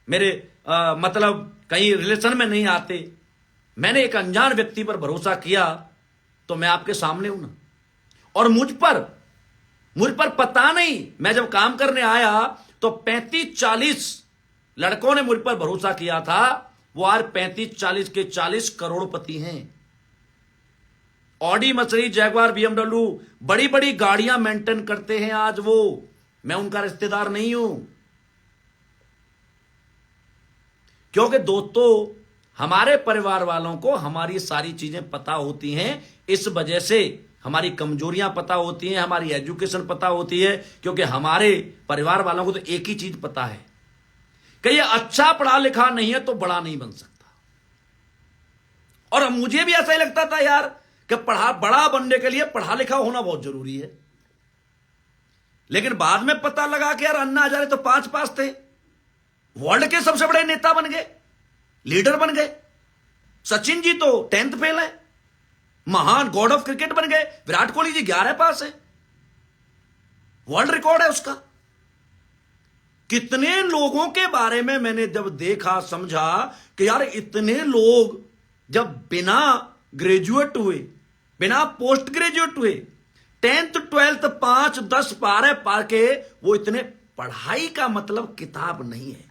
मेरे मतलब कहीं रिलेशन में नहीं आते, मैंने एक अनजान व्यक्ति पर भरोसा किया तो मैं आपके सामने हूं ना। और मुझ पर पता नहीं, मैं जब काम करने आया तो 35-40 लड़कों ने मुझ पर भरोसा किया था। वो आज 35-40 के 40 करोड़पति हैं। ऑडी, मर्सिडीज, जैगवार, BMW, बड़ी बड़ी गाड़ियां मेंटेन करते हैं आज वो। मैं उनका रिश्तेदार नहीं हूं। क्योंकि दोस्तों, हमारे परिवार वालों को हमारी सारी चीजें पता होती हैं। इस वजह से हमारी कमजोरियां पता होती हैं, हमारी एजुकेशन पता होती है। क्योंकि हमारे परिवार वालों को तो एक ही चीज पता है कि ये अच्छा पढ़ा लिखा नहीं है तो बड़ा नहीं बन सकता। और मुझे भी ऐसा ही लगता था यार कि बड़ा बनने के लिए पढ़ा लिखा होना बहुत जरूरी है। लेकिन बाद में पता लगा कि यार अन्ना हजारे तो 5 पास थे, वर्ल्ड के सबसे बड़े नेता बन गए, लीडर बन गए। सचिन जी तो 10th फेल है, महान गॉड ऑफ क्रिकेट बन गए। विराट कोहली जी 11 पास है, वर्ल्ड रिकॉर्ड है उसका। कितने लोगों के बारे में मैंने जब देखा, समझा कि यार इतने लोग जब बिना ग्रेजुएट हुए, बिना पोस्ट ग्रेजुएट हुए, 10th 12th 5 10 12 पार के, वो इतने, पढ़ाई का मतलब किताब नहीं है।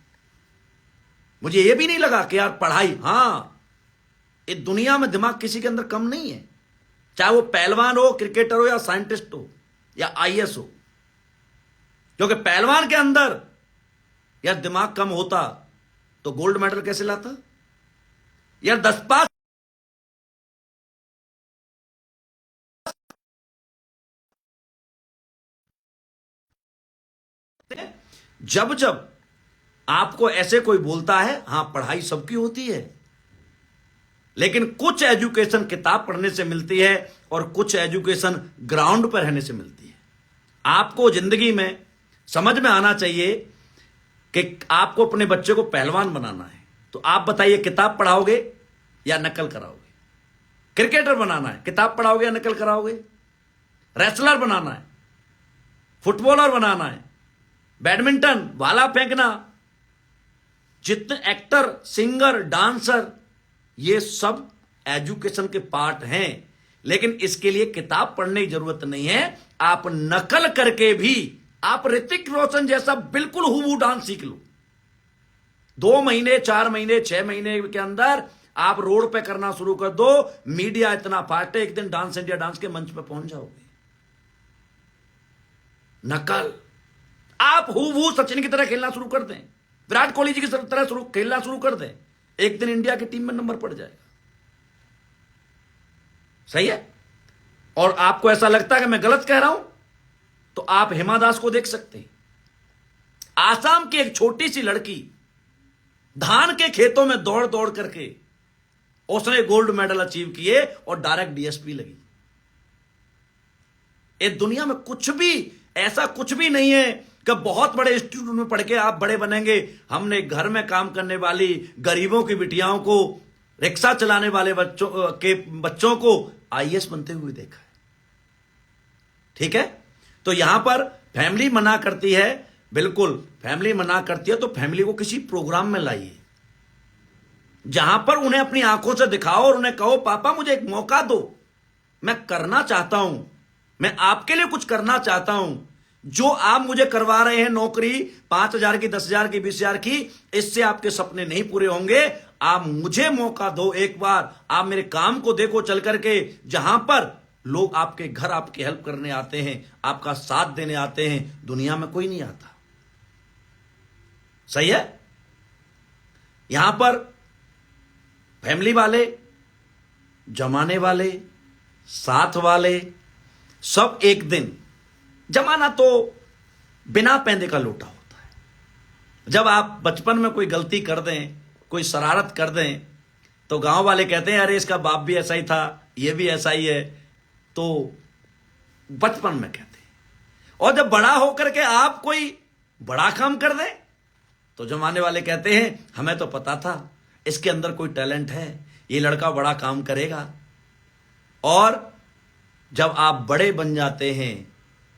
मुझे यह भी नहीं लगा कि यार पढ़ाई, हां इस दुनिया में दिमाग किसी के अंदर कम नहीं है, चाहे वो पहलवान हो, क्रिकेटर हो, या साइंटिस्ट हो, या आईएएस हो। क्योंकि पहलवान के अंदर यार दिमाग कम होता तो गोल्ड मेडल कैसे लाता यार? 10 पास जब जब आपको ऐसे कोई बोलता है, हां पढ़ाई सबकी होती है, लेकिन कुछ एजुकेशन किताब पढ़ने से मिलती है और कुछ एजुकेशन ग्राउंड पर रहने से मिलती है। आपको जिंदगी में समझ में आना चाहिए कि आपको अपने बच्चे को पहलवान बनाना है, तो आप बताइए किताब पढ़ाओगे या नकल कराओगे? क्रिकेटर बनाना है, किताब पढ़ाओगे या नकल कराओगे? रेसलर बनाना है, फुटबॉलर बनाना है, बैडमिंटन, भाला फेंकना, जितने एक्टर, सिंगर, डांसर, ये सब एजुकेशन के पार्ट हैं। लेकिन इसके लिए किताब पढ़ने की जरूरत नहीं है। आप नकल करके भी आप ऋतिक रोशन जैसा बिल्कुल हूबहू डांस सीख लो। 2 महीने, 4 महीने, 6 महीने के अंदर आप रोड पे करना शुरू कर दो, मीडिया इतना फाटे, एक दिन डांस इंडिया डांस के मंच पे पहुंच जाओगे। नकल, आप हूबहू सचिन की तरह खेलना शुरू कर दें, विराट कोहली जी की तरह खेलना शुरू कर दें, एक दिन इंडिया की टीम में नंबर पड़ जाएगा। सही है? और आपको ऐसा लगता है कि मैं गलत कह रहा हूं, तो आप हिमा दास को देख सकते हैं। आसाम की एक छोटी सी लड़की धान के खेतों में दौड़ दौड़ करके उसने गोल्ड मेडल अचीव किए और डायरेक्ट डीएसपी लगी। इस दुनिया में कुछ भी ऐसा कुछ भी नहीं है कि बहुत बड़े इंस्टीट्यूट में पढ़ के आप बड़े बनेंगे। हमने घर में काम करने वाली गरीबों की बिटियाओं को, रिक्शा चलाने वाले बच्चों को आईएएस बनते हुए देखा है। ठीक है? तो यहां पर फैमिली मना करती है, बिल्कुल फैमिली मना करती है, तो फैमिली को किसी प्रोग्राम में लाइए जहां पर उन्हें अपनी आंखों से दिखाओ और उन्हें कहो पापा मुझे एक मौका दो, मैं करना चाहता हूं, मैं आपके लिए कुछ करना चाहता हूं। जो आप मुझे करवा रहे हैं नौकरी 5,000 की, 10,000 की, 20,000 की, इससे आपके सपने नहीं पूरे होंगे। आप मुझे मौका दो, एक बार आप मेरे काम को देखो चल करके, जहां पर लोग आपके घर आपकी हेल्प करने आते हैं, आपका साथ देने आते हैं, दुनिया में कोई नहीं आता। सही है? यहां पर फैमिली वाले, जमाने वाले, साथ वाले, सब एक दिन, जमाना तो बिना पैंदे का लोटा होता है। जब आप बचपन में कोई गलती कर दें, कोई शरारत कर दें, तो गांव वाले कहते हैं अरे इसका बाप भी ऐसा ही था, ये भी ऐसा ही है, तो बचपन में कहते हैं। और जब बड़ा होकर के आप कोई बड़ा काम कर दें, तो जमाने वाले कहते हैं हमें तो पता था इसके अंदर कोई टैलेंट है, ये लड़का बड़ा काम करेगा। और जब आप बड़े बन जाते हैं,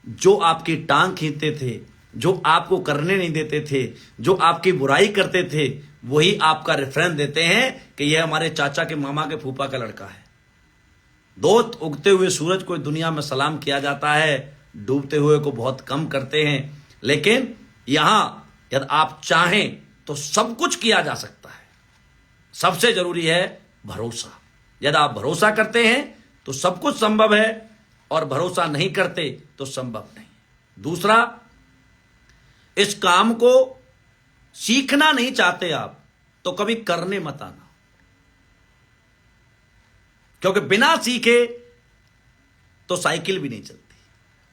जो आपकी टांग खींचते थे, जो आपको करने नहीं देते थे, जो आपकी बुराई करते थे, वही आपका रेफरेंस देते हैं कि यह हमारे चाचा के मामा के फूफा का लड़का है। दोस्त, उगते हुए सूरज को दुनिया में सलाम किया जाता है, डूबते हुए को बहुत कम करते हैं। लेकिन यहां यदि आप चाहें तो सब कुछ किया जा सकता है। सबसे जरूरी है भरोसा। यदि आप भरोसा करते हैं तो सब कुछ संभव है, और भरोसा नहीं करते तो संभव नहीं। दूसरा, इस काम को सीखना नहीं चाहते आप तो कभी करने मत आना, क्योंकि बिना सीखे तो साइकिल भी नहीं चलती,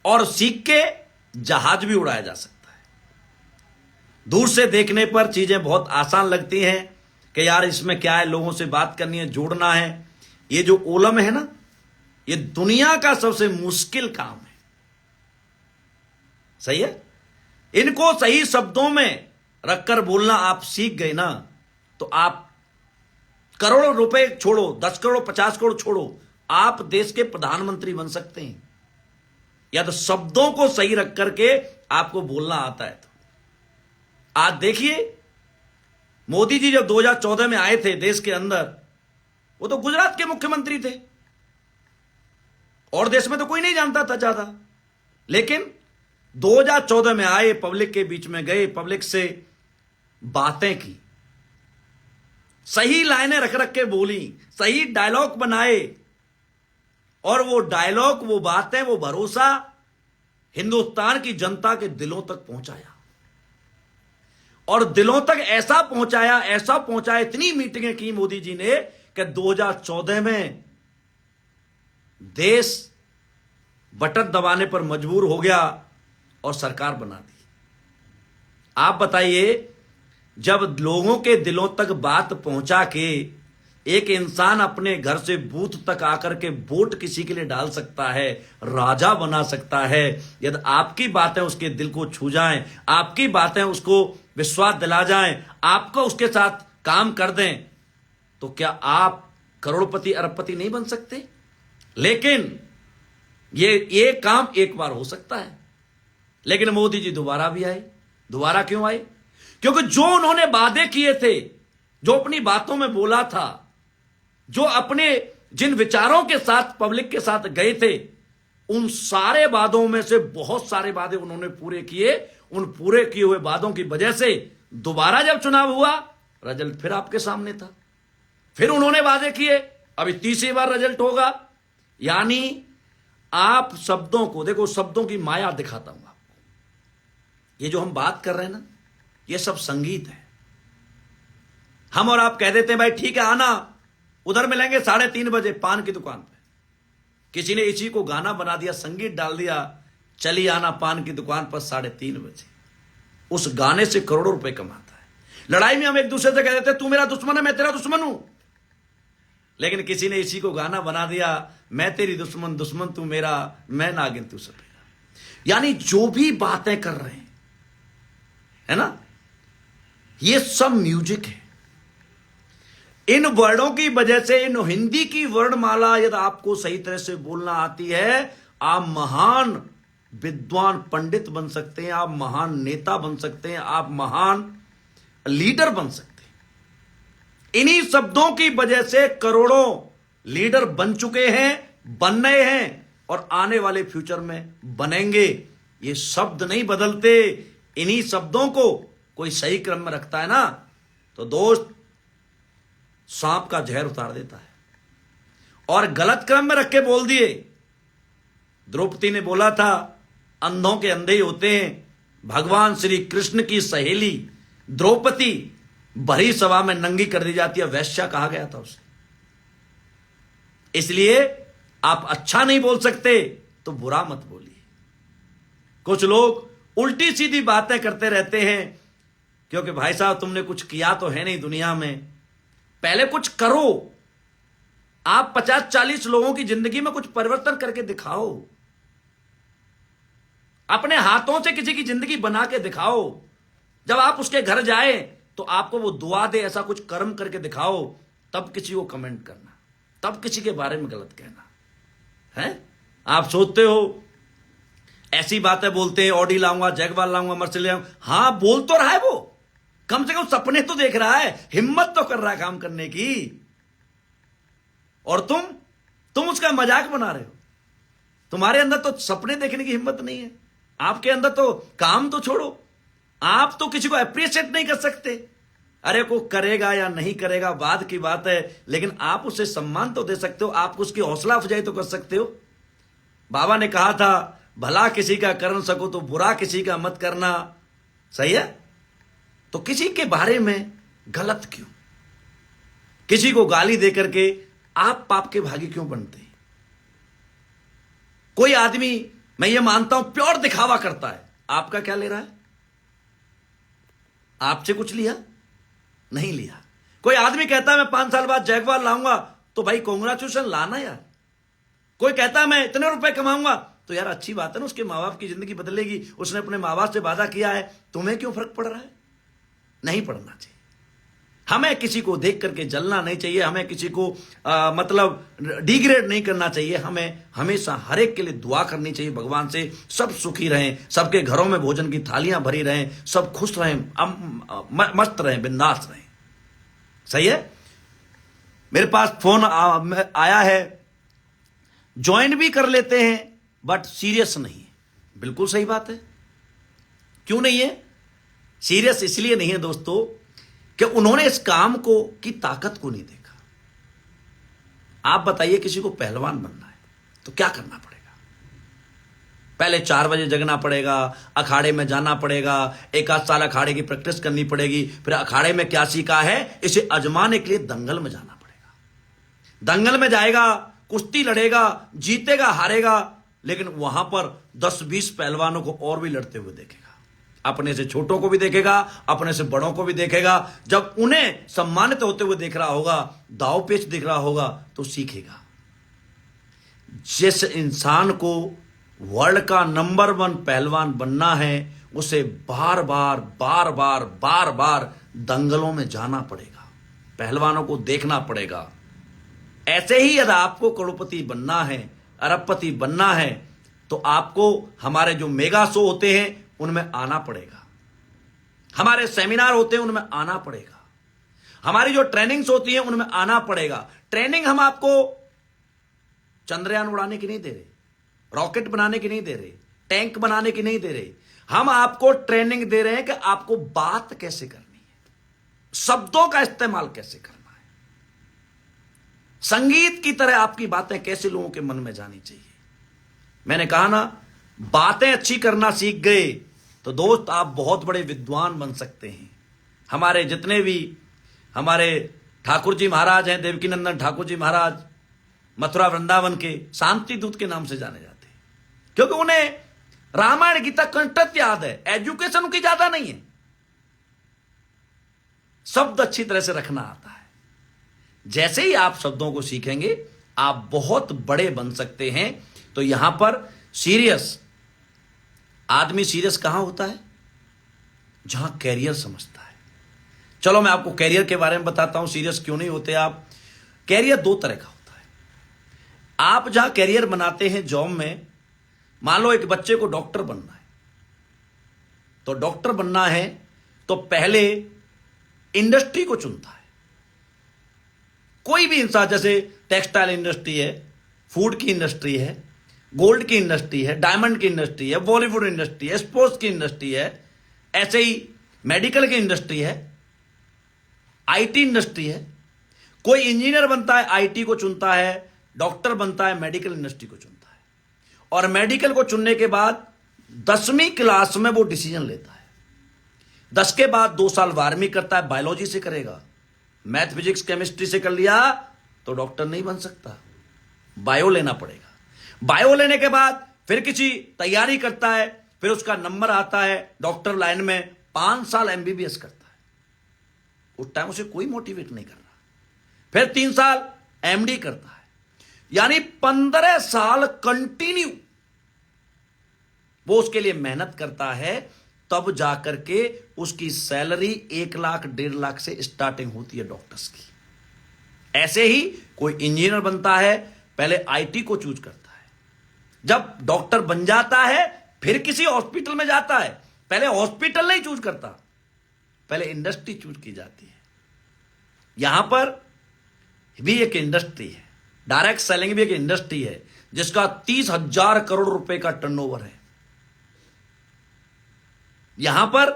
और सीख के जहाज भी उड़ाया जा सकता है। दूर से देखने पर चीजें बहुत आसान लगती हैं कि यार इसमें क्या है, लोगों से बात करनी है, जोड़ना है। ये जो ओलम है ना, ये दुनिया का सबसे मुश्किल काम है। सही है? इनको सही शब्दों में रखकर बोलना आप सीख गए ना, तो आप करोड़ों रुपए छोड़ो, 10 करोड़ 50 करोड़ छोड़ो, आप देश के प्रधानमंत्री बन सकते हैं। या तो शब्दों को सही रख करके आपको बोलना आता है। तो आज देखिए, मोदी जी जब 2014 में आए थे देश के अंदर, वो तो गुजरात के मुख्यमंत्री थे और देश में तो कोई नहीं जानता था ज्यादा। लेकिन 2014 में आए, पब्लिक के बीच में गए, पब्लिक से बातें की, सही लाइनें रख रख के बोली, सही डायलॉग बनाए, और वो डायलॉग, वो बातें, वो भरोसा हिंदुस्तान की जनता के दिलों तक पहुंचाया। और दिलों तक ऐसा पहुंचाया, इतनी मीटिंगें की मोदी जी ने कि 2014 में देश बटन दबाने पर मजबूर हो गया और सरकार बना दी। आप बताइए, जब लोगों के दिलों तक बात पहुंचा के एक इंसान अपने घर से बूथ तक आकर के वोट किसी के लिए डाल सकता है, राजा बना सकता है, यदि आपकी बातें उसके दिल को छू जाएं, आपकी बातें उसको विश्वास दिला जाएं, आपको उसके साथ काम कर दें, तो क्या आप करोड़पति अरबपति नहीं बन सकते? लेकिन ये काम एक बार हो सकता है। लेकिन मोदी जी दोबारा भी आए। दोबारा क्यों आए? क्योंकि जो उन्होंने वादे किए थे, जो अपनी बातों में बोला था, जो अपने जिन विचारों के साथ पब्लिक के साथ गए थे, उन सारे वादों में से बहुत सारे वादे उन्होंने पूरे किए। उन पूरे किए हुए वादों की वजह से दोबारा जब चुनाव हुआ, रिजल्ट फिर आपके सामने था। फिर उन्होंने वादे किए, अभी तीसरी बार रिजल्ट होगा। यानी आप शब्दों को देखो, शब्दों की माया दिखाता हूं आपको। ये जो हम बात कर रहे हैं ना, ये सब संगीत है। हम और आप कह देते हैं भाई ठीक है, आना, उधर मिलेंगे 3:30 बजे पान की दुकान पे। किसी ने इसी को गाना बना दिया, संगीत डाल दिया, चली आना पान की दुकान पर 3:30 बजे। उस गाने से करोड़ों रुपए कमाता है। लड़ाई में हम एक दूसरे से कह देते तू मेरा दुश्मन है, मैं तेरा दुश्मन हूं। लेकिन किसी ने इसी को गाना बना दिया, मैं तेरी दुश्मन, दुश्मन तू मेरा, मैं नागिन तू सपेरा। यानी जो भी बातें कर रहे हैं, है ना, ये सब म्यूजिक है। इन वर्डों की वजह से, इन हिंदी की वर्णमाला यदि आपको सही तरह से बोलना आती है, आप महान विद्वान पंडित बन सकते हैं, आप महान नेता बन सकते हैं, आप महान लीडर बन सकते हैं। इन्हीं शब्दों की वजह से करोड़ों लीडर बन चुके हैं, बन रहे हैं और आने वाले फ्यूचर में बनेंगे। ये शब्द नहीं बदलते। इन्हीं शब्दों को कोई सही क्रम में रखता है ना, तो दोस्त सांप का जहर उतार देता है। और गलत क्रम में रख के बोल दिए। द्रौपदी ने बोला था अंधों के अंधे ही होते हैं। भगवान श्री कृष्ण की सहेली द्रौपदी भरी सभा में नंगी कर दी जाती है, वैश्या कहा गया था उसे। इसलिए आप अच्छा नहीं बोल सकते तो बुरा मत बोलिए। कुछ लोग उल्टी सीधी बातें करते रहते हैं, क्योंकि भाई साहब तुमने कुछ किया तो है नहीं दुनिया में, पहले कुछ करो। आप 50-40 लोगों की जिंदगी में कुछ परिवर्तन करके दिखाओ। अपने हाथों से किसी की जिंदगी बना के दिखाओ। जब आप उसके घर जाए तो आपको वो दुआ दे, ऐसा कुछ कर्म करके दिखाओ, तब किसी को कमेंट करना, तब किसी के बारे में गलत कहना है। आप सोचते हो ऐसी बातें बोलते हैं, ऑडी लाऊंगा, जैगवार लाऊंगा, मर्सिडीज लाऊंगा। हां, बोल तो रहा है वो, कम से कम सपने तो देख रहा है, हिम्मत तो कर रहा है काम करने की। और तुम उसका मजाक बना रहे हो। तुम्हारे अंदर तो सपने देखने की हिम्मत नहीं है। आपके अंदर तो काम तो छोड़ो, आप तो किसी को अप्रिशिएट नहीं कर सकते। अरे को करेगा या नहीं करेगा बाद की बात है, लेकिन आप उसे सम्मान तो दे सकते हो, आप उसकी हौसला अफजाई तो कर सकते हो। बाबा ने कहा था भला किसी का कर न सको तो बुरा किसी का मत करना। सही है? तो किसी के बारे में गलत क्यों, किसी को गाली देकर के आप पाप के भागी क्यों बनते हैं? कोई आदमी, मैं ये मानता हूं, प्योर दिखावा करता है, आपका क्या ले रहा है? आपसे कुछ लिया? नहीं लिया। कोई आदमी कहता है मैं 5 साल बाद जैगवार लाऊंगा, तो भाई कांग्रेचुलेशन लाना यार। कोई कहता है मैं इतने रुपए कमाऊंगा, तो यार अच्छी बात है ना, उसके माँ बाप की जिंदगी बदलेगी, उसने अपने माँ बाप से वादा किया है, तुम्हें क्यों फर्क पड़ रहा है? नहीं पड़ना चाहिए। हमें किसी को देख करके जलना नहीं चाहिए, हमें किसी को मतलब डिग्रेड नहीं करना चाहिए। हमें हमेशा हर एक के लिए दुआ करनी चाहिए भगवान से, सब सुखी रहें, सबके घरों में भोजन की थालियां भरी रहें, सब खुश रहें, मस्त रहें, बिंदास रहें। सही है। मेरे पास फोन आया है, ज्वाइन भी कर लेते हैं बट सीरियस नहीं है। बिल्कुल सही बात है। क्यों नहीं है सीरियस? इसलिए नहीं है दोस्तों कि उन्होंने इस काम को की ताकत को नहीं देखा। आप बताइए, किसी को पहलवान बनना है तो क्या करना पड़ेगा? पहले 4 बजे जगना पड़ेगा, अखाड़े में जाना पड़ेगा, 1 आध साल अखाड़े की प्रैक्टिस करनी पड़ेगी, फिर अखाड़े में क्या सीखा है इसे आजमाने के लिए दंगल में जाना पड़ेगा। दंगल में जाएगा, कुश्ती लड़ेगा, जीतेगा हारेगा, लेकिन वहां पर 10-20 पहलवानों को और भी लड़ते हुए देखेगा। अपने से छोटों को भी देखेगा, अपने से बड़ों को भी देखेगा। जब उन्हें सम्मानित होते हुए देख रहा होगा, दाव पेच दिख रहा होगा, तो सीखेगा। जिस इंसान को वर्ल्ड का नंबर 1 पहलवान बनना है, उसे बार बार दंगलों में जाना पड़ेगा, पहलवानों को देखना पड़ेगा। ऐसे ही यदि आपको करोड़पति बनना है, अरबपति बनना है, तो आपको हमारे जो मेगा शो होते हैं उनमें आना पड़ेगा, हमारे सेमिनार होते हैं उनमें आना पड़ेगा, हमारी जो ट्रेनिंग्स होती हैं उनमें आना पड़ेगा। ट्रेनिंग हम आपको चंद्रयान उड़ाने की नहीं दे रहे, रॉकेट बनाने की नहीं दे रहे, टैंक बनाने की नहीं दे रहे। हम आपको ट्रेनिंग दे रहे हैं कि आपको बात कैसे करनी है, शब्दों का इस्तेमाल कैसे करना है, संगीत की तरह आपकी बातें कैसे लोगों के मन में जानी चाहिए। मैंने कहा ना, बातें अच्छी करना सीख गए तो दोस्त आप बहुत बड़े विद्वान बन सकते हैं। हमारे जितने भी हमारे ठाकुर जी महाराज हैं, देवकी नंदन ठाकुर जी महाराज, मथुरा वृंदावन के शांति दूत के नाम से जाने जाते हैं, क्योंकि उन्हें रामायण गीता कंठस्थ याद है। एजुकेशन उनकी ज्यादा नहीं है, शब्द अच्छी तरह से रखना आता है। जैसे ही आप शब्दों को सीखेंगे आप बहुत बड़े बन सकते हैं। तो यहां पर सीरियस आदमी सीरियस कहां होता है? जहां कैरियर समझता है। चलो मैं आपको कैरियर के बारे में बताता हूं, सीरियस क्यों नहीं होते आप। कैरियर 2 तरह का होता है। आप जहां कैरियर बनाते हैं जॉब में, मान लो एक बच्चे को डॉक्टर बनना है, तो डॉक्टर बनना है तो पहले इंडस्ट्री को चुनता है। कोई भी इंसान, जैसे टेक्सटाइल इंडस्ट्री है, फूड की इंडस्ट्री है, गोल्ड की इंडस्ट्री है, डायमंड की इंडस्ट्री है, बॉलीवुड इंडस्ट्री है, स्पोर्ट्स की इंडस्ट्री है, ऐसे ही मेडिकल की इंडस्ट्री है, आईटी इंडस्ट्री है। कोई इंजीनियर बनता है आईटी को चुनता है, डॉक्टर बनता है मेडिकल इंडस्ट्री को चुनता है। और मेडिकल को चुनने के बाद 10वीं क्लास में वो डिसीजन लेता है। 10 के बाद 2 साल 12वीं करता है, बायोलॉजी से करेगा, मैथ फिजिक्स केमिस्ट्री से कर लिया तो डॉक्टर नहीं बन सकता, बायो लेना पड़ेगा। बायो लेने के बाद फिर किसी तैयारी करता है, फिर उसका नंबर आता है डॉक्टर लाइन में, 5 साल एमबीबीएस करता है। उस टाइम उसे कोई मोटिवेट नहीं कर रहा। फिर 3 साल एमडी करता है, यानी 15 साल कंटिन्यू वो उसके लिए मेहनत करता है। तब जाकर के उसकी सैलरी 1 लाख 1.5 लाख से स्टार्टिंग होती है डॉक्टर्स की। ऐसे ही कोई इंजीनियर बनता है, पहले आईटी को चूज करता है, जब डॉक्टर बन जाता है फिर किसी हॉस्पिटल में जाता है। पहले हॉस्पिटल नहीं चूज करता, पहले इंडस्ट्री चूज की जाती है। यहां पर भी एक इंडस्ट्री है, डायरेक्ट सेलिंग भी एक इंडस्ट्री है, जिसका 30,000 करोड़ रुपए का टर्नओवर है। यहां पर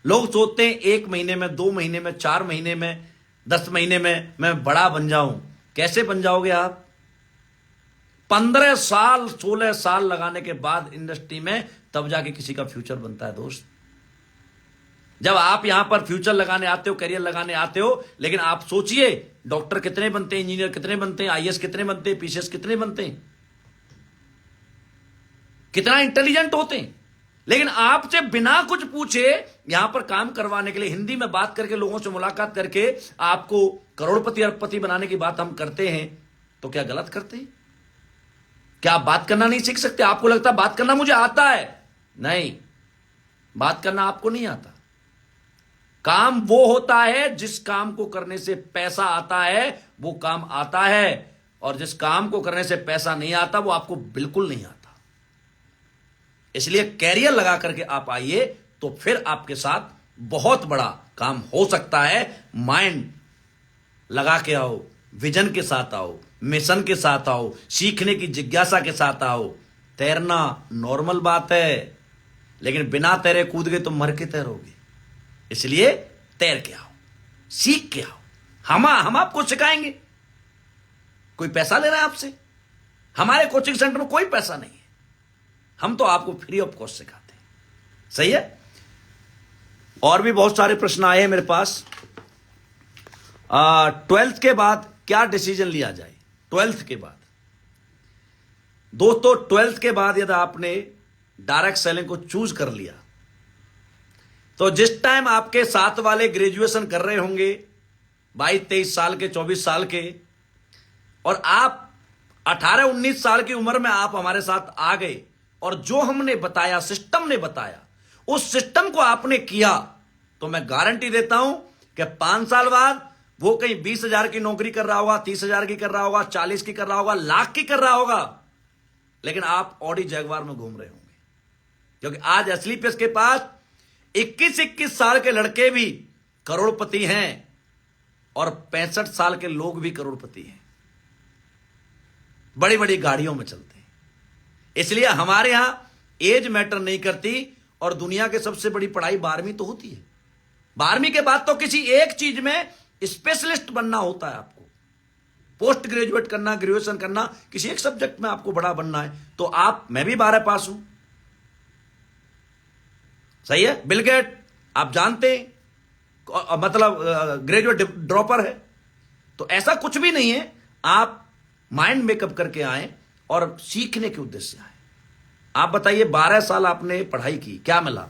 लोग सोचते हैं 1 महीने में, 2 महीने में, 4 महीने में, 10 महीने में मैं बड़ा बन जाऊं। कैसे बन जाओगे आप? 15 साल 16 साल लगाने के बाद इंडस्ट्री में, तब जाके किसी का फ्यूचर बनता है दोस्त। जब आप यहां पर फ्यूचर लगाने आते हो, करियर लगाने आते हो, लेकिन आप सोचिए डॉक्टर कितने बनते हैं, इंजीनियर कितने बनते हैं, आईएएस कितने बनते हैं, पीसीएस कितने बनते हैं, कितना इंटेलिजेंट होते हैं। लेकिन आपसे बिना कुछ पूछे यहां पर काम करवाने के लिए, हिंदी में बात करके, लोगों से मुलाकात करके आपको करोड़पति अरबपति बनाने की बात हम करते हैं, तो क्या गलत करते हैं? क्या आप बात करना नहीं सीख सकते? आपको लगता है बात करना मुझे आता है? नहीं, बात करना आपको नहीं आता, काम वो होता है जिस काम को करने से पैसा आता है, वो काम आता है, और जिस काम को करने से पैसा नहीं आता वो आपको बिल्कुल नहीं आता। इसलिए कैरियर लगा करके आप आइए, तो फिर आपके साथ बहुत बड़ा काम हो सकता है। माइंड लगा के आओ, विजन के साथ आओ, मिशन के साथ आओ, सीखने की जिज्ञासा के साथ आओ। तैरना नॉर्मल बात है, लेकिन बिना तैरे कूद गए तो मर के तैरोगे। इसलिए तैर के आओ, सीख के आओ। हम आपको सिखाएंगे। कोई पैसा ले रहा है आपसे? हमारे कोचिंग सेंटर में कोई पैसा नहीं है, हम तो आपको फ्री ऑफ कॉस्ट सिखाते हैं। सही है। और भी बहुत सारे प्रश्न आए हैं मेरे पास। 12th के बाद क्या डिसीजन लिया जाए? 12th के बाद दोस्तों, 12th के बाद यदि आपने डायरेक्ट सेलिंग को चूज कर लिया, तो जिस टाइम आपके साथ वाले ग्रेजुएशन कर रहे होंगे, 22-23 साल के, 24 साल के, और आप 18-19 साल की उम्र में आप हमारे साथ आ गए, और जो हमने बताया, सिस्टम ने बताया, उस सिस्टम को आपने किया, तो मैं गारंटी देता हूं कि 5 साल बाद वो कहीं 20,000 की नौकरी कर रहा होगा, 30,000 की कर रहा होगा, 40 की कर रहा होगा, लाख की कर रहा होगा, लेकिन आप ऑडी जैगवार में घूम रहे होंगे। क्योंकि आज एसलीपीएस के पास 21-21 साल के लड़के भी करोड़पति हैं, और 65 साल के लोग भी करोड़पति हैं, बड़ी बड़ी गाड़ियों में चलते हैं। इसलिए हमारे यहां एज मैटर नहीं करती, और दुनिया के सबसे बड़ी पढ़ाई 12वीं तो होती है। 12वीं के बाद तो किसी एक चीज में स्पेशलिस्ट बनना होता है आपको, पोस्ट ग्रेजुएट करना, ग्रेजुएशन करना, किसी एक सब्जेक्ट में आपको बड़ा बनना है। तो मैं भी 12 पास हूं। सही है। बिल गेट आप जानते हैं, मतलब ग्रेजुएट ड्रॉपर है। तो ऐसा कुछ भी नहीं है, आप माइंड मेकअप करके आए और सीखने के उद्देश्य से आए। आप बताइए, 12 साल आपने पढ़ाई की, क्या मिला?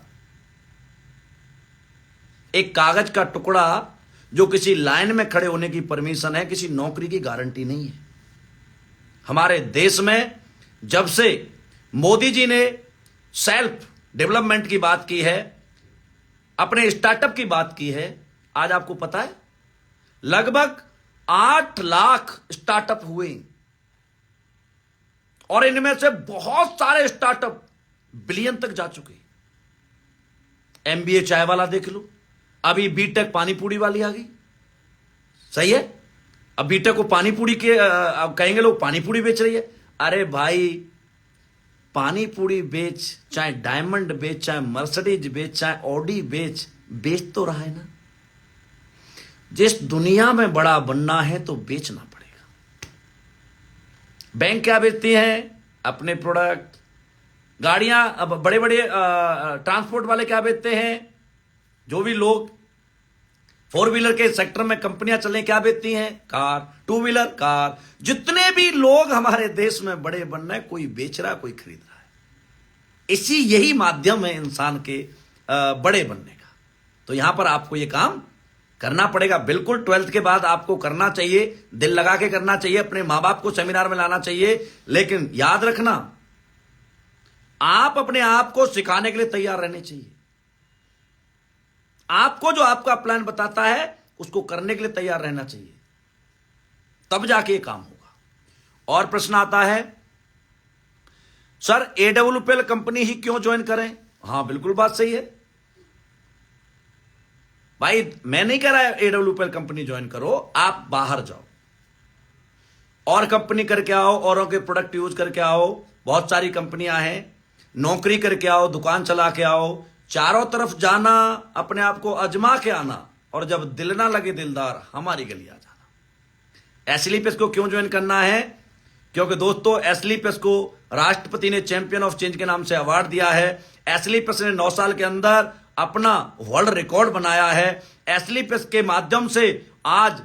एक कागज का टुकड़ा जो किसी लाइन में खड़े होने की परमिशन है, किसी नौकरी की गारंटी नहीं है। हमारे देश में जब से मोदी जी ने सेल्फ डेवलपमेंट की बात की है, अपने स्टार्टअप की बात की है, आज आपको पता है लगभग 8 लाख स्टार्टअप हुए, और इनमें से बहुत सारे स्टार्टअप बिलियन तक जा चुके। एमबीए चाय वाला देख लो, अभी बीटेक पानीपुरी वाली आ गई। सही है। अब बीटेक को पानीपुरी के अब कहेंगे लोग पानीपुरी बेच रही है। अरे भाई, पानीपुरी बेच, चाहे डायमंड बेच, चाहे मर्सिडीज बेच, चाहे ऑडी बेच तो रहा है ना। जिस दुनिया में बड़ा बनना है तो बेचना पड़ेगा। बैंक क्या बेचती हैं? अपने प्रोडक्ट। गाड़ियां, अब बड़े बड़े ट्रांसपोर्ट वाले क्या बेचते हैं? जो भी लोग 4 व्हीलर के सेक्टर में कंपनियां चल रही, क्या बेचती हैं? Car, 2 wheeler, car. जितने भी लोग हमारे देश में बड़े बन रहे हैं, कोई बेच रहा है, कोई खरीद रहा है। यही माध्यम है इंसान के बड़े बनने का। तो यहां पर आपको यह काम करना पड़ेगा। बिल्कुल 12th के बाद आपको करना चाहिए, दिल लगा के करना चाहिए, अपने मां बाप को सेमिनार में लाना चाहिए। लेकिन याद रखना, आप अपने आप को सिखाने के लिए तैयार रहने चाहिए। आपको जो आपका प्लान बताता है उसको करने के लिए तैयार रहना चाहिए, तब जाके ये काम होगा। और प्रश्न आता है, सर AWPL कंपनी ही क्यों ज्वाइन करें? हां, बिल्कुल बात सही है भाई। मैं नहीं कह रहा AWPL कंपनी ज्वाइन करो, आप बाहर जाओ और कंपनी करके आओ, औरों के प्रोडक्ट यूज करके आओ। बहुत सारी कंपनियां हैं, नौकरी करके आओ, दुकान चला के आओ, चारों तरफ जाना, अपने आप को आजमा के आना, और जब दिल ना लगे दिलदार, हमारी गली आ जाना। एसलीपीएस को क्यों ज्वाइन करना है? क्योंकि दोस्तों, एसलीपीएस को राष्ट्रपति ने चैंपियन ऑफ चेंज के नाम से अवार्ड दिया है। एसलीपीएस ने 9 साल के अंदर अपना वर्ल्ड रिकॉर्ड बनाया है। एसलीपीएस के माध्यम से आज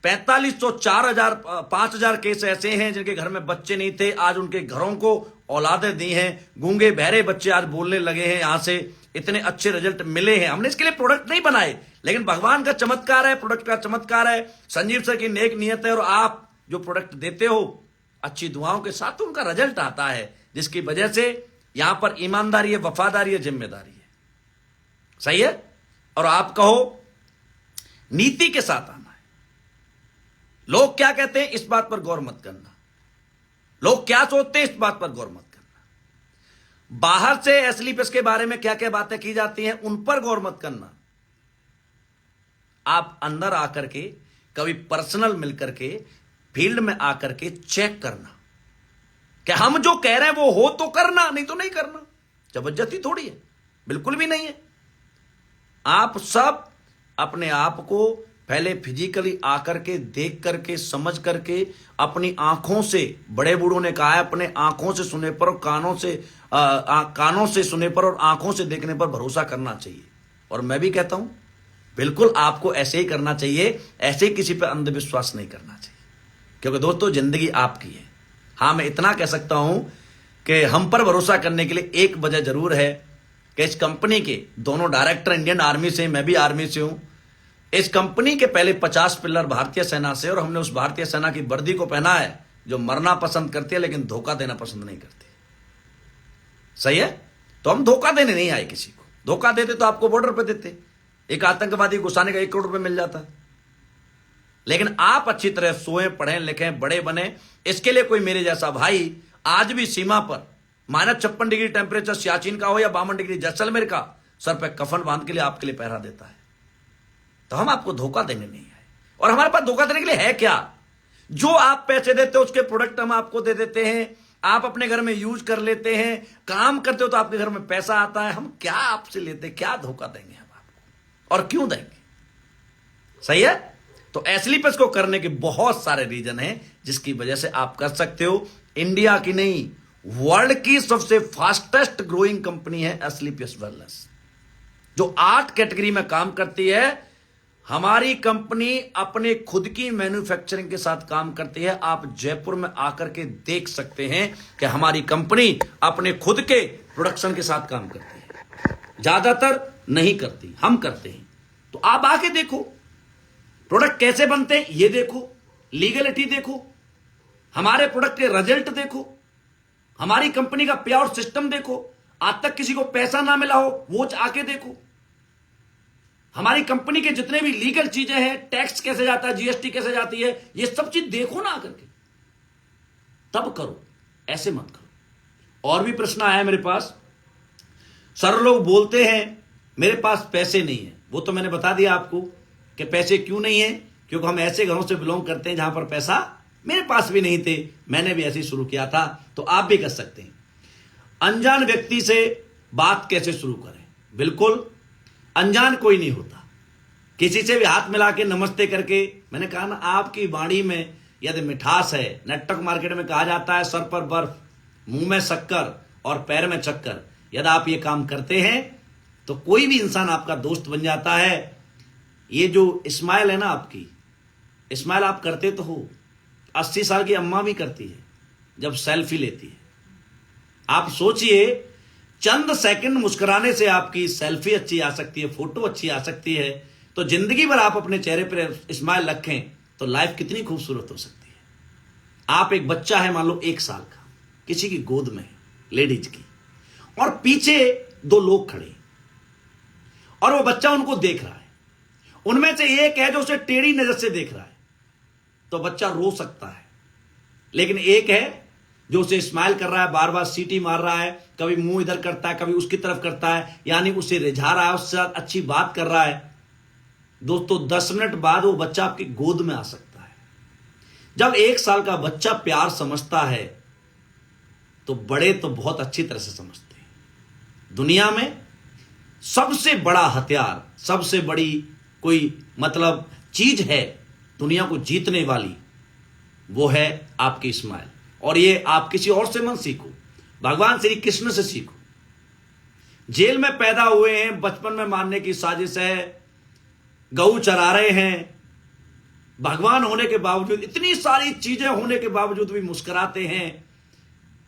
4500, 4000, 5000 केस ऐसे हैं जिनके घर में बच्चे नहीं थे, आज उनके घरों को औलादें दी हैं। गूंगे बहरे बच्चे आज बोलने लगे हैं, यहां से इतने अच्छे रिजल्ट मिले हैं। हमने इसके लिए प्रोडक्ट नहीं बनाए, लेकिन भगवान का चमत्कार है, प्रोडक्ट का चमत्कार है, संजीव सर की नेक नियत है, और आप जो प्रोडक्ट देते हो अच्छी दुआओं के साथ उनका रिजल्ट आता है, जिसकी वजह से यहां पर ईमानदारी है, वफादारी है, जिम्मेदारी है। सही है। और आप कहो नीति के साथ आना है। लोग क्या कहते हैं इस बात पर गौर मत करना, लोग क्या सोचते हैं इस बात पर गौर मत करना, बाहर से एसलीपीएस के बारे में क्या क्या बातें की जाती हैं उन पर गौर मत करना। आप अंदर आकर के कभी पर्सनल मिलकर के फील्ड में आकर के चेक करना कि हम जो कह रहे हैं वो हो तो करना, नहीं तो नहीं करना। जबरदस्ती थोड़ी है, बिल्कुल भी नहीं है। आप सब अपने आप को पहले फिजिकली आकर के देख करके समझ करके अपनी आंखों से, बड़े बूढ़ों ने कहा है अपने आंखों से सुने पर और कानों से सुने पर और आंखों से देखने पर भरोसा करना चाहिए। और मैं भी कहता हूं बिल्कुल आपको ऐसे ही करना चाहिए, ऐसे ही किसी पर अंधविश्वास नहीं करना चाहिए, क्योंकि दोस्तों जिंदगी आपकी है। हाँ, मैं इतना कह सकता हूं कि हम पर भरोसा करने के लिए एक वजह जरूर है कि इस कंपनी के दोनों डायरेक्टर इंडियन आर्मी से, मैं भी आर्मी से हूं। इस कंपनी के पहले 50 पिलर भारतीय सेना से, और हमने उस भारतीय सेना की वर्दी को पहना है जो मरना पसंद करती है लेकिन धोखा देना पसंद नहीं करती। सही है? तो हम धोखा देने नहीं आए किसी को। धोखा देते तो आपको बॉर्डर पे देते, एक आतंकवादी घुसाने का 1 करोड़ रुपए मिल जाता। लेकिन आप अच्छी तरह सोए, पढ़ें, लिखें, बड़े बने, इसके लिए कोई मेरे जैसा भाई आज भी सीमा पर -56 डिग्री टेम्परेचर सियाचिन का हो या 52 डिग्री जैसलमेर का, सर पे कफन बांध के लिए आपके लिए पहरा देता है। तो हम आपको धोखा देने नहीं आए। और हमारे पास धोखा देने के लिए है क्या? जो आप पैसे देते हो उसके प्रोडक्ट हम आपको दे देते हैं, आप अपने घर में यूज कर लेते हैं, काम करते हो तो आपके घर में पैसा आता है। हम क्या आपसे लेते, क्या धोखा देंगे हम आपको, और क्यों देंगे? सही है? तो एसलीपीएस को करने के बहुत सारे रीजन हैं जिसकी वजह से आप कर सकते हो। इंडिया की नहीं, वर्ल्ड की सबसे फास्टेस्ट ग्रोइंग कंपनी है एसलीपीएस वेलनेस, जो 8 कैटेगरी में काम करती है। हमारी कंपनी अपने खुद की मैन्युफैक्चरिंग के साथ काम करती है। आप जयपुर में आकर के देख सकते हैं कि हमारी कंपनी अपने खुद के प्रोडक्शन के साथ काम करती है। ज्यादातर नहीं करती, हम करते हैं। तो आप आके देखो प्रोडक्ट कैसे बनते हैं, ये देखो, लीगलिटी देखो, हमारे प्रोडक्ट के रिजल्ट देखो, हमारी कंपनी का पे आउट सिस्टम देखो। आज तक किसी को पैसा ना मिला हो वो आके देखो। हमारी कंपनी के जितने भी लीगल चीजें हैं, टैक्स कैसे जाता है, जीएसटी कैसे जाती है, ये सब चीज देखो ना आकर के, तब करो, ऐसे मत करो। और भी प्रश्न आया मेरे पास। सर लोग बोलते हैं मेरे पास पैसे नहीं है। वो तो मैंने बता दिया आपको कि पैसे क्यों नहीं है, क्योंकि हम ऐसे घरों से बिलोंग करते हैं जहां पर पैसा मेरे पास भी नहीं थे। मैंने भी ऐसे ही शुरू किया था, तो आप भी कर सकते हैं। अनजान व्यक्ति से बात कैसे शुरू करें? बिल्कुल अनजान कोई नहीं होता, किसी से भी हाथ मिला के नमस्ते करके। मैंने कहा ना, आपकी वाणी में यदि मिठास है, नेटवर्क मार्केट में कहा जाता है सर पर बर्फ, मुंह में शक्कर और पैर में चक्कर। यदि आप ये काम करते हैं तो कोई भी इंसान आपका दोस्त बन जाता है। ये जो स्माइल है ना, आपकी स्माइल आप करते तो हो, 80 साल की अम्मा भी करती है जब सेल्फी लेती है। आप सोचिए, चंद सेकंड मुस्कुराने से आपकी सेल्फी अच्छी आ सकती है, फोटो अच्छी आ सकती है। तो जिंदगी भर आप अपने चेहरे पर स्माइल रखें तो लाइफ कितनी खूबसूरत हो सकती है। आप एक बच्चा है, मान लो 1 साल का, किसी की गोद में, लेडीज की, और पीछे 2 लोग खड़े और वो बच्चा उनको देख रहा है। उनमें से एक है जो उसे टेढ़ी नजर से देख रहा है, तो बच्चा रो सकता है। लेकिन एक है जो उसे स्माइल कर रहा है, बार बार सीटी मार रहा है, कभी मुंह इधर करता है, कभी उसकी तरफ करता है, यानी उसे रिझा रहा है, उसके साथ अच्छी बात कर रहा है। दोस्तों 10 मिनट बाद वो बच्चा आपकी गोद में आ सकता है। जब 1 साल का बच्चा प्यार समझता है तो बड़े तो बहुत अच्छी तरह से समझते हैं। दुनिया में सबसे बड़ा हथियार, सबसे बड़ी कोई मतलब चीज है दुनिया को जीतने वाली, वो है आपकी स्माइल। और ये आप किसी और से मत सीखो, भगवान श्री कृष्ण से सीखो। जेल में पैदा हुए हैं, बचपन में मारने की साजिश है, गऊ चरा रहे हैं, भगवान होने के बावजूद, इतनी सारी चीजें होने के बावजूद भी मुस्कुराते हैं।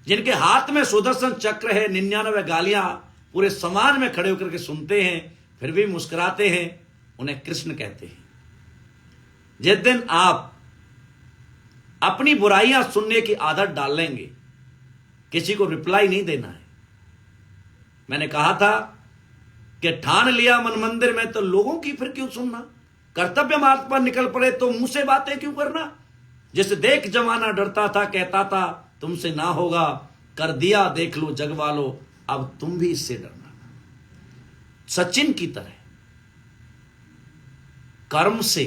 जिनके हाथ में सुदर्शन चक्र है, 99 गालियां पूरे समाज में खड़े होकर के सुनते हैं, फिर भी मुस्कुराते हैं, उन्हें कृष्ण कहते हैं। जिस दिन आप अपनी बुराइयां सुनने की आदत डाल लेंगे, किसी को रिप्लाई नहीं देना है। मैंने कहा था कि ठान लिया मन मंदिर में तो लोगों की फिर क्यों सुनना, कर्तव्य मार्ग पर निकल पड़े तो मुंह से बातें क्यों करना। जिसे देख जमाना डरता था, कहता था तुमसे ना होगा, कर दिया देख लो जग वालो, अब तुम भी इससे डरना। सचिन की तरह कर्म से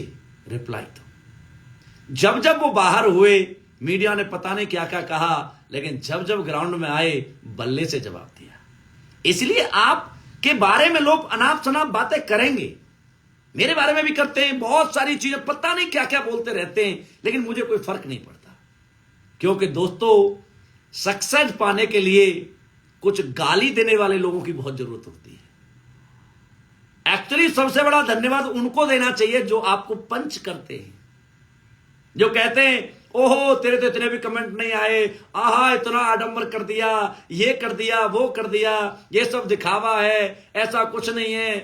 रिप्लाई दो। जब जब वो बाहर हुए मीडिया ने पता नहीं क्या क्या कहा, लेकिन जब जब ग्राउंड में आए बल्ले से जवाब दिया। इसलिए आपके बारे में लोग अनाप शनाप बातें करेंगे, मेरे बारे में भी करते हैं, बहुत सारी चीजें पता नहीं क्या क्या बोलते रहते हैं, लेकिन मुझे कोई फर्क नहीं पड़ता। क्योंकि दोस्तों सक्सेस पाने के लिए कुछ गाली देने वाले लोगों की बहुत जरूरत होती है। एक्चुअली सबसे बड़ा धन्यवाद उनको देना चाहिए जो आपको पंच करते हैं, जो कहते हैं ओहो तेरे तो इतने भी कमेंट नहीं आए, आहा इतना आडंबर कर दिया, ये कर दिया, वो कर दिया, ये सब दिखावा है, ऐसा कुछ नहीं है।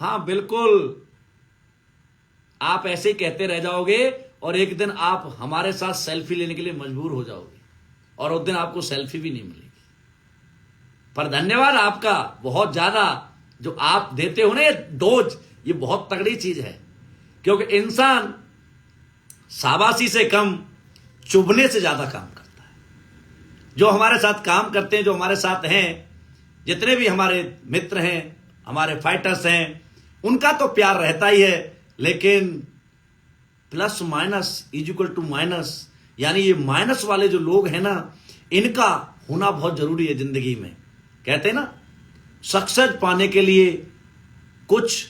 हां बिल्कुल, आप ऐसे ही कहते रह जाओगे और एक दिन आप हमारे साथ सेल्फी लेने के लिए मजबूर हो जाओगे और उस दिन आपको सेल्फी भी नहीं मिलेगी। पर धन्यवाद आपका बहुत ज्यादा, जो आप देते हो ना ये डोज, ये बहुत तगड़ी चीज है। क्योंकि इंसान शाबाशी से कम चुभने से ज्यादा काम करता है। जो हमारे साथ काम करते हैं, जो हमारे साथ हैं, जितने भी हमारे मित्र हैं, हमारे फाइटर्स हैं, उनका तो प्यार रहता ही है, लेकिन plus minus is equal to minus, यानी ये माइनस वाले जो लोग हैं ना, इनका होना बहुत जरूरी है जिंदगी में। कहते हैं ना सक्सेस पाने के लिए कुछ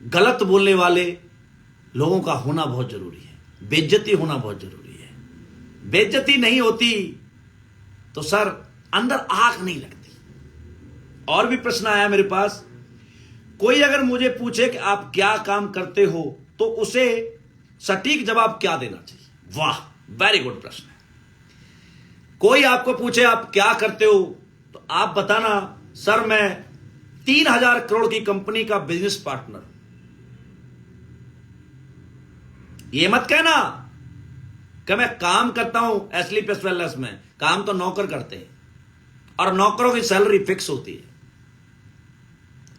गलत बोलने वाले लोगों का होना बहुत जरूरी है, बेइज्जती होना बहुत जरूरी है। बेइज्जती नहीं होती तो सर अंदर आग नहीं लगती। और भी प्रश्न आया मेरे पास, कोई अगर मुझे पूछे कि आप क्या काम करते हो तो उसे सटीक जवाब क्या देना चाहिए। वाह, वेरी गुड प्रश्न है। कोई आपको पूछे आप क्या करते हो तो आप बताना सर मैं 3000 करोड़ की कंपनी का बिजनेस पार्टनर। ये मत कहना कि मैं काम करता हूं एस्लीपियस वेलनेस में। काम तो नौकर करते हैं और नौकरों की सैलरी फिक्स होती है,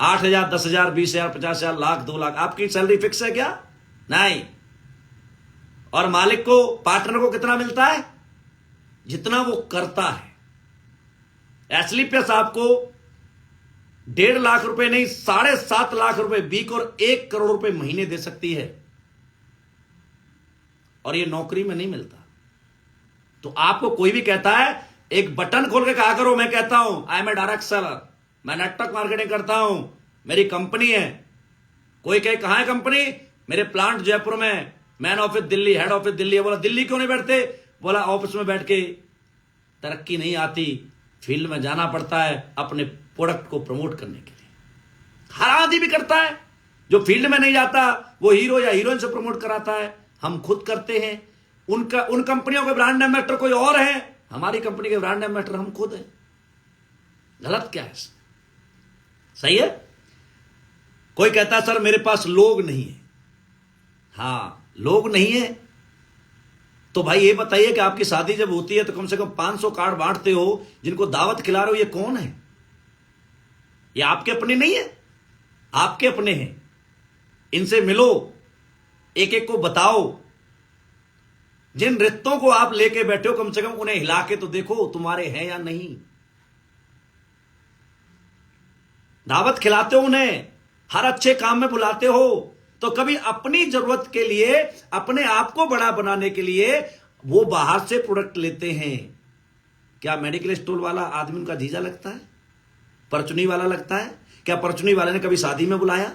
8,000, 10,000, 20,000, 50,000, लाख, 2 लाख। आपकी सैलरी फिक्स है क्या? नहीं। और मालिक को, पार्टनर को कितना मिलता है? जितना वो करता है। एस्लीपियस आपको 1.5 लाख रुपए नहीं, 7.5 लाख रुपए वीक और 1 करोड़ रुपए महीने दे सकती है, और ये नौकरी में नहीं मिलता। तो आपको कोई भी कहता है एक बटन खोल के कहा करो, मैं कहता हूं I am a direct seller, मैं नेटवर्क मार्केटिंग करता हूं, मेरी कंपनी है। कोई कहे कहां है कंपनी? मेरे प्लांट जयपुर में, man office Delhi, head office Delhi है। बोला दिल्ली क्यों नहीं बैठते? बोला ऑफिस में बैठ के तरक्की नहीं आती, फील्ड में जाना पड़ता है अपने प्रोडक्ट को प्रमोट करने के लिए। हर आदमी भी करता है, जो फील्ड में नहीं जाता वो हीरो या हीरोइन से प्रमोट कराता है। हम खुद करते हैं। उन कंपनियों के ब्रांड एम्बेसडर कोई और है, हमारी कंपनी के ब्रांड एम्बेसडर हम खुद हैं। गलत क्या है? सही है। कोई कहता है सर मेरे पास लोग नहीं है। हां, लोग नहीं है तो भाई ये बताइए कि आपकी शादी जब होती है तो कम से कम 500 कार्ड बांटते हो, जिनको दावत खिला रहे हो, ये कौन है? ये आपके अपने नहीं है, आपके अपने हैं। इनसे मिलो, एक एक को बताओ। जिन रिश्तों को आप लेके बैठे हो कम से कम उन्हें हिला के तो देखो तुम्हारे हैं या नहीं। दावत खिलाते हो उन्हें, हर अच्छे काम में बुलाते हो, तो कभी अपनी जरूरत के लिए, अपने आप को बड़ा बनाने के लिए वो बाहर से प्रोडक्ट लेते हैं। क्या मेडिकल स्टोर वाला आदमी उनका जीजा लगता है? परचुनी वाला लगता है? क्या परचुनी वाले ने कभी शादी में बुलाया?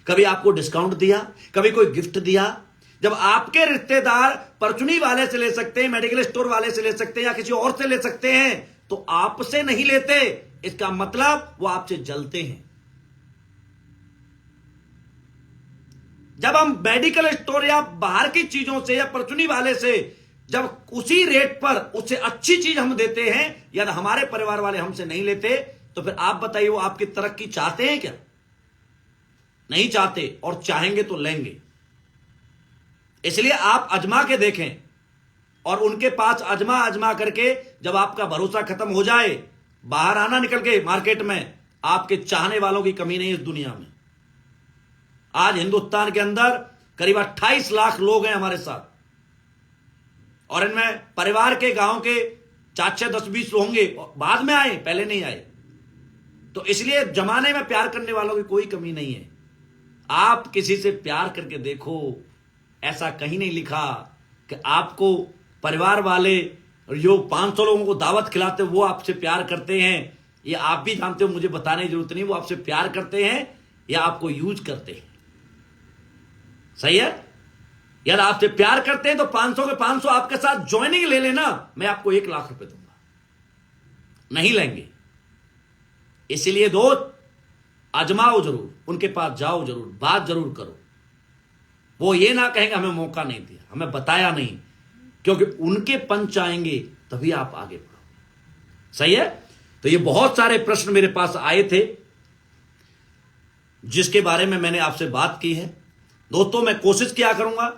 कभी आपको डिस्काउंट दिया? कभी कोई गिफ्ट दिया? जब आपके रिश्तेदार परचुनी वाले से ले सकते हैं, मेडिकल स्टोर वाले से ले सकते हैं या किसी और से ले सकते हैं, तो आपसे नहीं लेते, इसका मतलब वो आपसे जलते हैं। जब हम मेडिकल स्टोर या बाहर की चीजों से या परचुनी वाले से जब उसी रेट पर उससे अच्छी चीज हम देते हैं या हमारे परिवार वाले हमसे नहीं लेते, तो फिर आप बताइए वो आपकी तरक्की चाहते हैं क्या? नहीं चाहते, और चाहेंगे तो लेंगे। इसलिए आप अजमा के देखें, और उनके पास अजमा करके जब आपका भरोसा खत्म हो जाए, बाहर आना निकल के मार्केट में, आपके चाहने वालों की कमी नहीं है इस दुनिया में। आज हिंदुस्तान के अंदर करीब 28 लाख लोग हैं हमारे साथ, और इनमें परिवार के, गांव के 4-6, 10-20 होंगे, बाद में आए, पहले नहीं आए। तो इसलिए जमाने में प्यार करने वालों की कोई कमी नहीं है। आप किसी से प्यार करके देखो, ऐसा कहीं नहीं लिखा कि आपको परिवार वाले जो 500 लोगों को दावत खिलाते वो आपसे प्यार करते हैं। ये आप भी जानते हो, मुझे बताने की जरूरत नहीं, वो आपसे प्यार करते हैं या आपको यूज करते हैं। सही है? यदि आपसे प्यार करते हैं तो 500 के 500 आपके साथ ज्वाइनिंग ले लेना, मैं आपको 1 लाख रुपए दूंगा। नहीं लेंगे। इसलिए दोस्त, आजमाओ जरूर, उनके पास जाओ जरूर, बात जरूर करो। वो ये ना कहेंगे हमें मौका नहीं दिया, हमें बताया नहीं, क्योंकि उनके पंच आएंगे तभी आप आगे बढ़ोगे। सही है? तो ये बहुत सारे प्रश्न मेरे पास आए थे जिसके बारे में मैंने आपसे बात की है। दोस्तों, मैं कोशिश किया करूंगा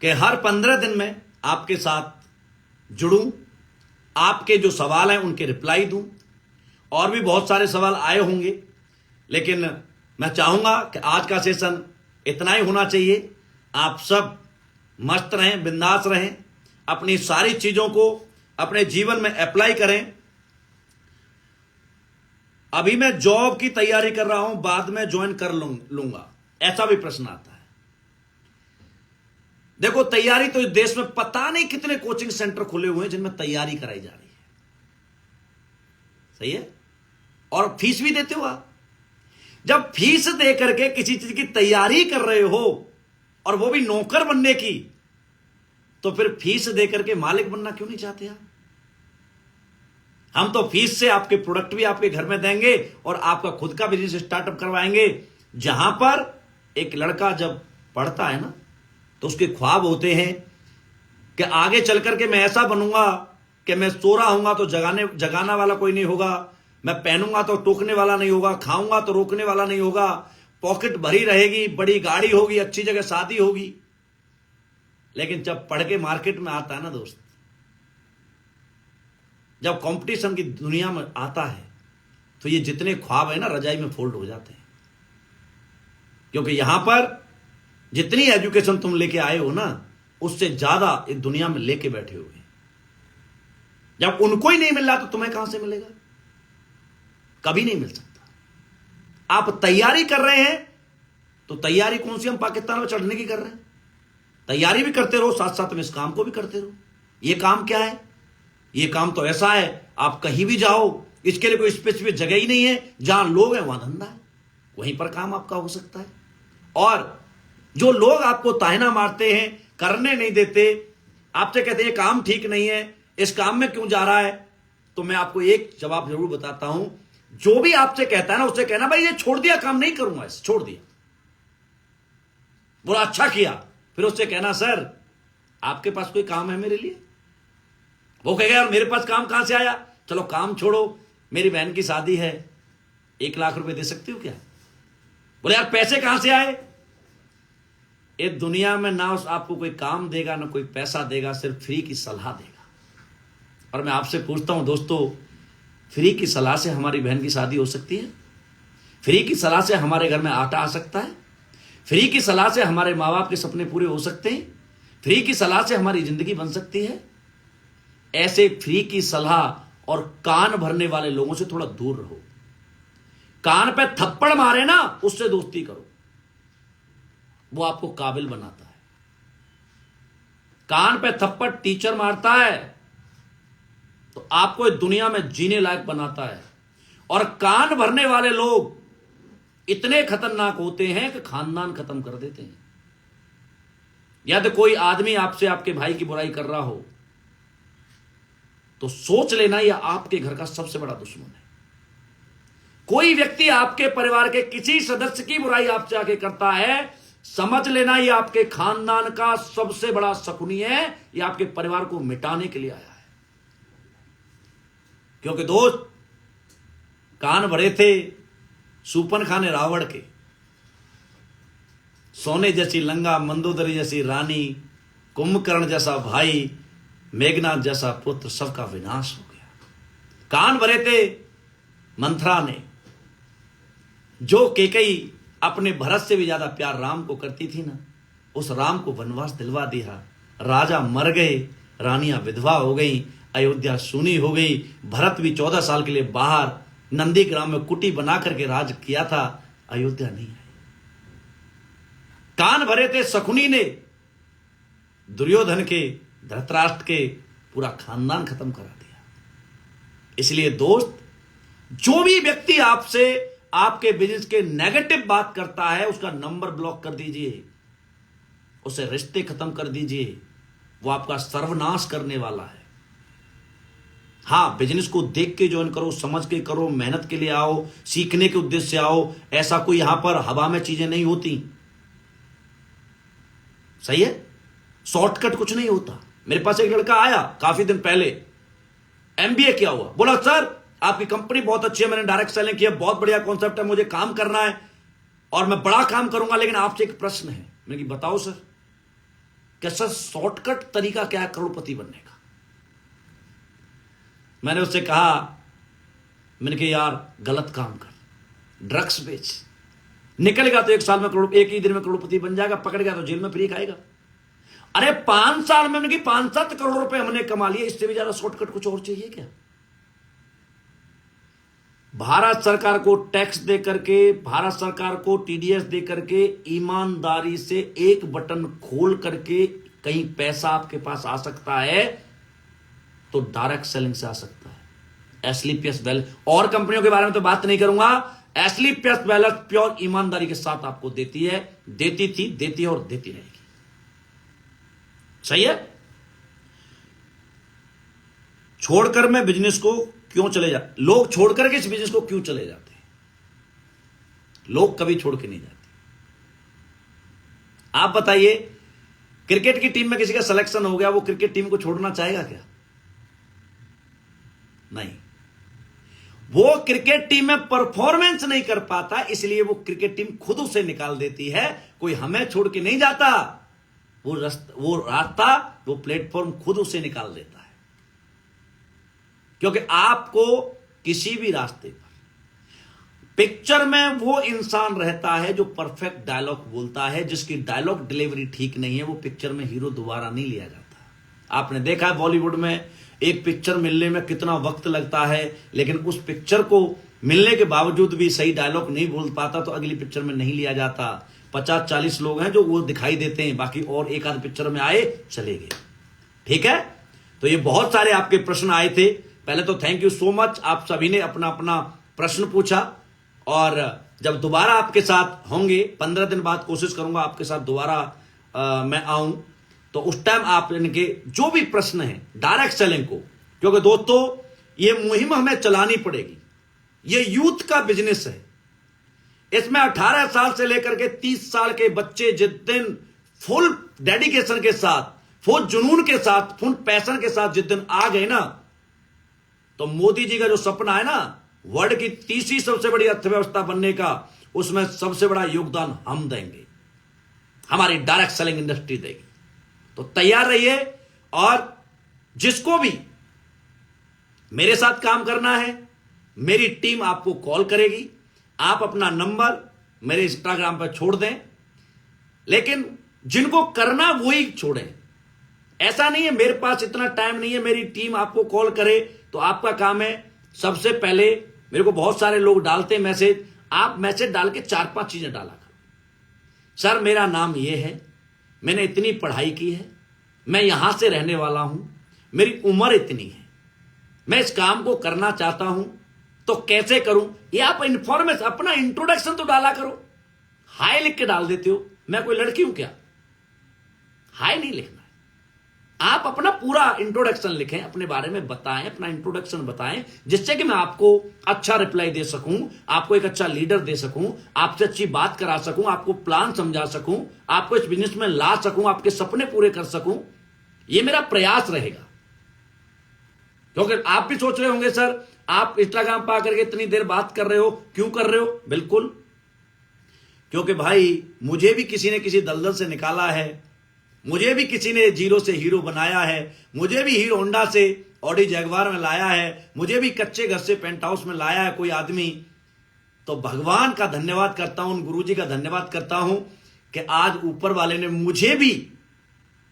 कि हर 15 दिन में आपके साथ जुड़ूं, आपके जो सवाल हैं उनके रिप्लाई दूं। और भी बहुत सारे सवाल आए होंगे, लेकिन मैं चाहूंगा कि आज का सेशन इतना ही होना चाहिए। आप सब मस्त रहें, बिंदास रहें, अपनी सारी चीजों को अपने जीवन में अप्लाई करें। अभी मैं जॉब की तैयारी कर रहा हूं, बाद में ज्वाइन कर लूंगा, ऐसा भी प्रश्न आता है। देखो, तैयारी तो इस देश में पता नहीं कितने कोचिंग सेंटर खुले हुए हैं जिनमें तैयारी कराई जा रही है। सही है? और फीस भी देते हो आप। जब फीस दे करके किसी चीज की तैयारी कर रहे हो, और वो भी नौकर बनने की, तो फिर फीस दे करके मालिक बनना क्यों नहीं चाहते आप? हम तो फीस से आपके प्रोडक्ट भी आपके घर में देंगे और आपका खुद का बिजनेस स्टार्टअप करवाएंगे। जहां पर एक लड़का जब पढ़ता है ना, तो उसके ख्वाब होते हैं कि आगे चल करके मैं ऐसा बनूंगा कि मैं सो रहा हूंगा तो जगाना वाला कोई नहीं होगा, मैं पहनूंगा तो टोकने वाला नहीं होगा, खाऊंगा तो रोकने वाला नहीं होगा, पॉकेट भरी रहेगी, बड़ी गाड़ी होगी, अच्छी जगह शादी होगी। लेकिन जब पढ़ के मार्केट में आता है ना दोस्त, जब कंपटीशन की दुनिया में आता है, तो ये जितने ख्वाब है ना, रजाई में फोल्ड हो जाते हैं। क्योंकि यहां पर जितनी एजुकेशन तुम लेके आए हो ना, उससे ज्यादा इस दुनिया में लेके बैठे हुए। जब उनको ही नहीं मिल रहा तो तुम्हें कहां से मिलेगा? कभी नहीं मिल सकता। आप तैयारी कर रहे हैं तो तैयारी कौन सी हम पाकिस्तान में चढ़ने की कर रहे हैं? तैयारी भी करते रहो, साथ साथ में इस काम को भी करते रहो। ये काम क्या है? ये काम तो ऐसा है, आप कहीं भी जाओ, इसके लिए कोई स्पेसिफिक जगह ही नहीं है। जहां लोग हैं वहां धंधा है, वहीं पर काम आपका हो सकता है। और जो लोग आपको ताहना मारते हैं, करने नहीं देते, आपसे कहते हैं काम ठीक नहीं है, इस काम में क्यों जा रहा है, तो मैं आपको एक जवाब जरूर बताता हूं। जो भी आपसे कहता है ना, उससे कहना भाई ये छोड़ दिया, काम नहीं करूंगा, इसे छोड़ दिया। बोला अच्छा किया। फिर उससे कहना सर आपके पास कोई काम है मेरे लिए? वो कहेगा यार मेरे पास काम कहां से आया, चलो काम छोड़ो, मेरी बहन की शादी है, 1 लाख रुपए दे सकती हो क्या? बोले यार पैसे कहां से आए? इस दुनिया में ना आपको कोई काम देगा ना कोई पैसा देगा, सिर्फ फ्री की सलाह देगा। और मैं आपसे पूछता हूं दोस्तों, फ्री की सलाह से हमारी बहन की शादी हो सकती है? फ्री की सलाह से हमारे घर में आटा आ सकता है? फ्री की सलाह से हमारे माँ बाप के सपने पूरे हो सकते हैं? फ्री की सलाह से हमारी जिंदगी बन सकती है? ऐसे फ्री की सलाह और कान भरने वाले लोगों से थोड़ा दूर रहो। कान पे थप्पड़ मारे ना, उससे दोस्ती करो, वो आपको काबिल बनाता है। कान पे थप्पड़ टीचर मारता है तो आपको इस दुनिया में जीने लायक बनाता है। और कान भरने वाले लोग इतने खतरनाक होते हैं कि खानदान खत्म कर देते हैं। यदि कोई आदमी आपसे आपके भाई की बुराई कर रहा हो तो सोच लेना यह आपके घर का सबसे बड़ा दुश्मन है। कोई व्यक्ति आपके परिवार के किसी सदस्य की बुराई आपसे आके करता है, समझ लेना ये आपके खानदान का सबसे बड़ा शकुनी है, ये आपके परिवार को मिटाने के लिए आया है। क्योंकि दोस्त, कान भरे थे सूपन खाने रावण के, सोने जैसी लंगा, मंदोदरी जैसी रानी, कुंभकर्ण जैसा भाई, मेघनाथ जैसा पुत्र, सबका विनाश हो गया। कान भरे थे मंथरा ने, जो केकई अपने भरत से भी ज्यादा प्यार राम को करती थी ना, उस राम को वनवास दिलवा दिया। राजा मर गए, रानियां विधवा हो गई, अयोध्या सूनी हो गई। भरत भी 14 साल के लिए बाहर नंदीग्राम में कुटी बना करके राज किया था, अयोध्या नहीं आई। कान भरे थे शकुनी ने दुर्योधन के, धृतराष्ट्र के, पूरा खानदान खत्म करा दिया। इसलिए दोस्त, जो भी व्यक्ति आपसे आपके बिजनेस के नेगेटिव बात करता है, उसका नंबर ब्लॉक कर दीजिए, उसे रिश्ते खत्म कर दीजिए। वो आपका सर्वनाश करने वाला है। हां, बिजनेस को देख के ज्वाइन करो, समझ के करो, मेहनत के लिए आओ, सीखने के उद्देश्य से आओ। ऐसा कोई यहां पर हवा में चीजें नहीं होती, सही है? शॉर्टकट कुछ नहीं होता। मेरे पास एक लड़का आया काफी दिन पहले, एमबीए किया हुआ, बोला सर आपकी कंपनी बहुत अच्छी है, मैंने डायरेक्ट सेलिंग किया, बहुत बढ़िया कॉन्सेप्ट है, मुझे काम करना है और मैं बड़ा काम करूंगा, लेकिन आपसे एक प्रश्न है। मैंने कहा बताओ सर। क्या सर शॉर्टकट तरीका क्या है करोड़पति बनने का? मैंने उससे कहा, मैंने कहा यार गलत काम कर, ड्रग्स बेच, निकलेगा तो 1 साल में करोड़, एक ही दिन में करोड़पति बन जाएगा, पकड़ गया तो जेल में फ्री खाएगा। अरे 5 साल में 5-7 करोड़ रुपए हमने कमा लिए, इससे भी ज्यादा शॉर्टकट कुछ और चाहिए क्या? भारत सरकार को टैक्स दे करके, भारत सरकार को टीडीएस दे करके, ईमानदारी से एक बटन खोल करके कहीं पैसा आपके पास आ सकता है तो डायरेक्ट सेलिंग से आ सकता है। एसलीपीएस वेल्थ, और कंपनियों के बारे में तो बात नहीं करूंगा, एसलीपीएस वेल्थ प्योर ईमानदारी के साथ आपको देती है, देती थी, देती है और देती रहेगी। सही है? छोड़कर मैं बिजनेस को क्यों चले जाते, लोग छोड़कर के इस बिजनेस को क्यों चले जाते हैं? लोग कभी छोड़ के नहीं जाते। आप बताइए, क्रिकेट की टीम में किसी का सिलेक्शन हो गया, वो क्रिकेट टीम को छोड़ना चाहेगा क्या? नहीं। वो क्रिकेट टीम में परफॉर्मेंस नहीं कर पाता, इसलिए वो क्रिकेट टीम खुद उसे निकाल देती है। कोई हमें छोड़ के नहीं जाता, वो रास्ता, वो प्लेटफॉर्म खुद उसे निकाल देता है। क्योंकि आपको किसी भी रास्ते पर, पिक्चर में वो इंसान रहता है जो परफेक्ट डायलॉग बोलता है, जिसकी डायलॉग डिलीवरी ठीक नहीं है, वो पिक्चर में हीरो दोबारा नहीं लिया जाता। आपने देखा है बॉलीवुड में एक पिक्चर मिलने में कितना वक्त लगता है, लेकिन उस पिक्चर को मिलने के बावजूद भी सही डायलॉग नहीं बोल पाता तो अगली पिक्चर में नहीं लिया जाता। 50-40 लोग हैं जो वो दिखाई देते हैं, बाकी और एक आध पिक्चर में आए चले गए। ठीक है? तो ये बहुत सारे आपके प्रश्न आए थे। पहले तो थैंक यू सो मच, आप सभी ने अपना अपना प्रश्न पूछा, और जब दोबारा आपके साथ होंगे 15 दिन बाद कोशिश करूंगा आपके साथ दोबारा मैं आऊं, तो उस टाइम आप इनके जो भी प्रश्न हैं डायरेक्ट सेलिंग को, क्योंकि दोस्तों ये मुहिम हमें चलानी पड़ेगी। ये यूथ का बिजनेस है, इसमें 18 साल से लेकर के 30 साल के बच्चे जिस दिन फुल डेडिकेशन के साथ, फुल जुनून के साथ, फुल पैशन के साथ जिस दिन आ गए ना, तो मोदी जी का जो सपना है ना वर्ल्ड की तीसरी सबसे बड़ी अर्थव्यवस्था बनने का, उसमें सबसे बड़ा योगदान हम देंगे, हमारी डायरेक्ट सेलिंग इंडस्ट्री देगी। तो तैयार रहिए, और जिसको भी मेरे साथ काम करना है, मेरी टीम आपको कॉल करेगी। आप अपना नंबर मेरे इंस्टाग्राम पर छोड़ दें, लेकिन जिनको करना वही छोड़ें। ऐसा नहीं है मेरे पास इतना टाइम नहीं है, मेरी टीम आपको कॉल करे तो आपका काम है। सबसे पहले मेरे को बहुत सारे लोग डालते हैं मैसेज, आप मैसेज डाल के 4-5 चीजें डाला करो। सर मेरा नाम ये है, मैंने इतनी पढ़ाई की है, मैं यहां से रहने वाला हूं, मेरी उम्र इतनी है, मैं इस काम को करना चाहता हूं, तो कैसे करूं? ये आप इंफॉर्मेशन, अपना इंट्रोडक्शन तो डाला करो। हाय लिख के डाल देते हो, मैं कोई लड़की हूं क्या? हाय नहीं लिखना है। आप अपना पूरा इंट्रोडक्शन लिखें, अपने बारे में बताएं, अपना इंट्रोडक्शन बताएं, जिससे कि मैं आपको अच्छा रिप्लाई दे सकूं, आपको एक अच्छा लीडर दे सकूं, आपसे अच्छी बात करा सकूं, आपको प्लान समझा सकूं, आपको इस बिजनेस में ला सकूं, आपके सपने पूरे कर सकूं। ये मेरा प्रयास रहेगा। क्योंकि आप भी सोच रहे होंगे सर आप इंस्टाग्राम पर आकर के इतनी देर बात कर रहे हो, क्यों कर रहे हो? बिल्कुल, क्योंकि भाई मुझे भी किसी ने किसी दलदल से निकाला है, मुझे भी किसी ने जीरो से हीरो बनाया है, मुझे भी हीरो होंडा से ऑडी जैगवार में लाया है, मुझे भी कच्चे घर से पेंट हाउस में लाया है कोई आदमी, तो भगवान का धन्यवाद करता हूं, उन गुरुजी का धन्यवाद करता हूं कि आज ऊपर वाले ने मुझे भी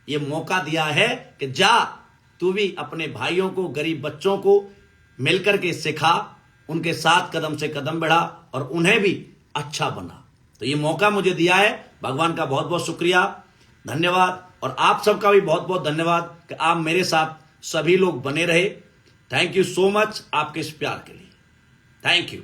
ये मौका दिया है कि जा तू भी अपने भाइयों को, गरीब बच्चों को मिलकर के सिखा, उनके साथ कदम से कदम बढ़ा और उन्हें भी अच्छा बना। तो ये मौका मुझे दिया है, भगवान का बहुत बहुत शुक्रिया, धन्यवाद। और आप सबका भी बहुत बहुत धन्यवाद कि आप मेरे साथ सभी लोग बने रहे। थैंक यू सो मच आपके इस प्यार के लिए। Thank you.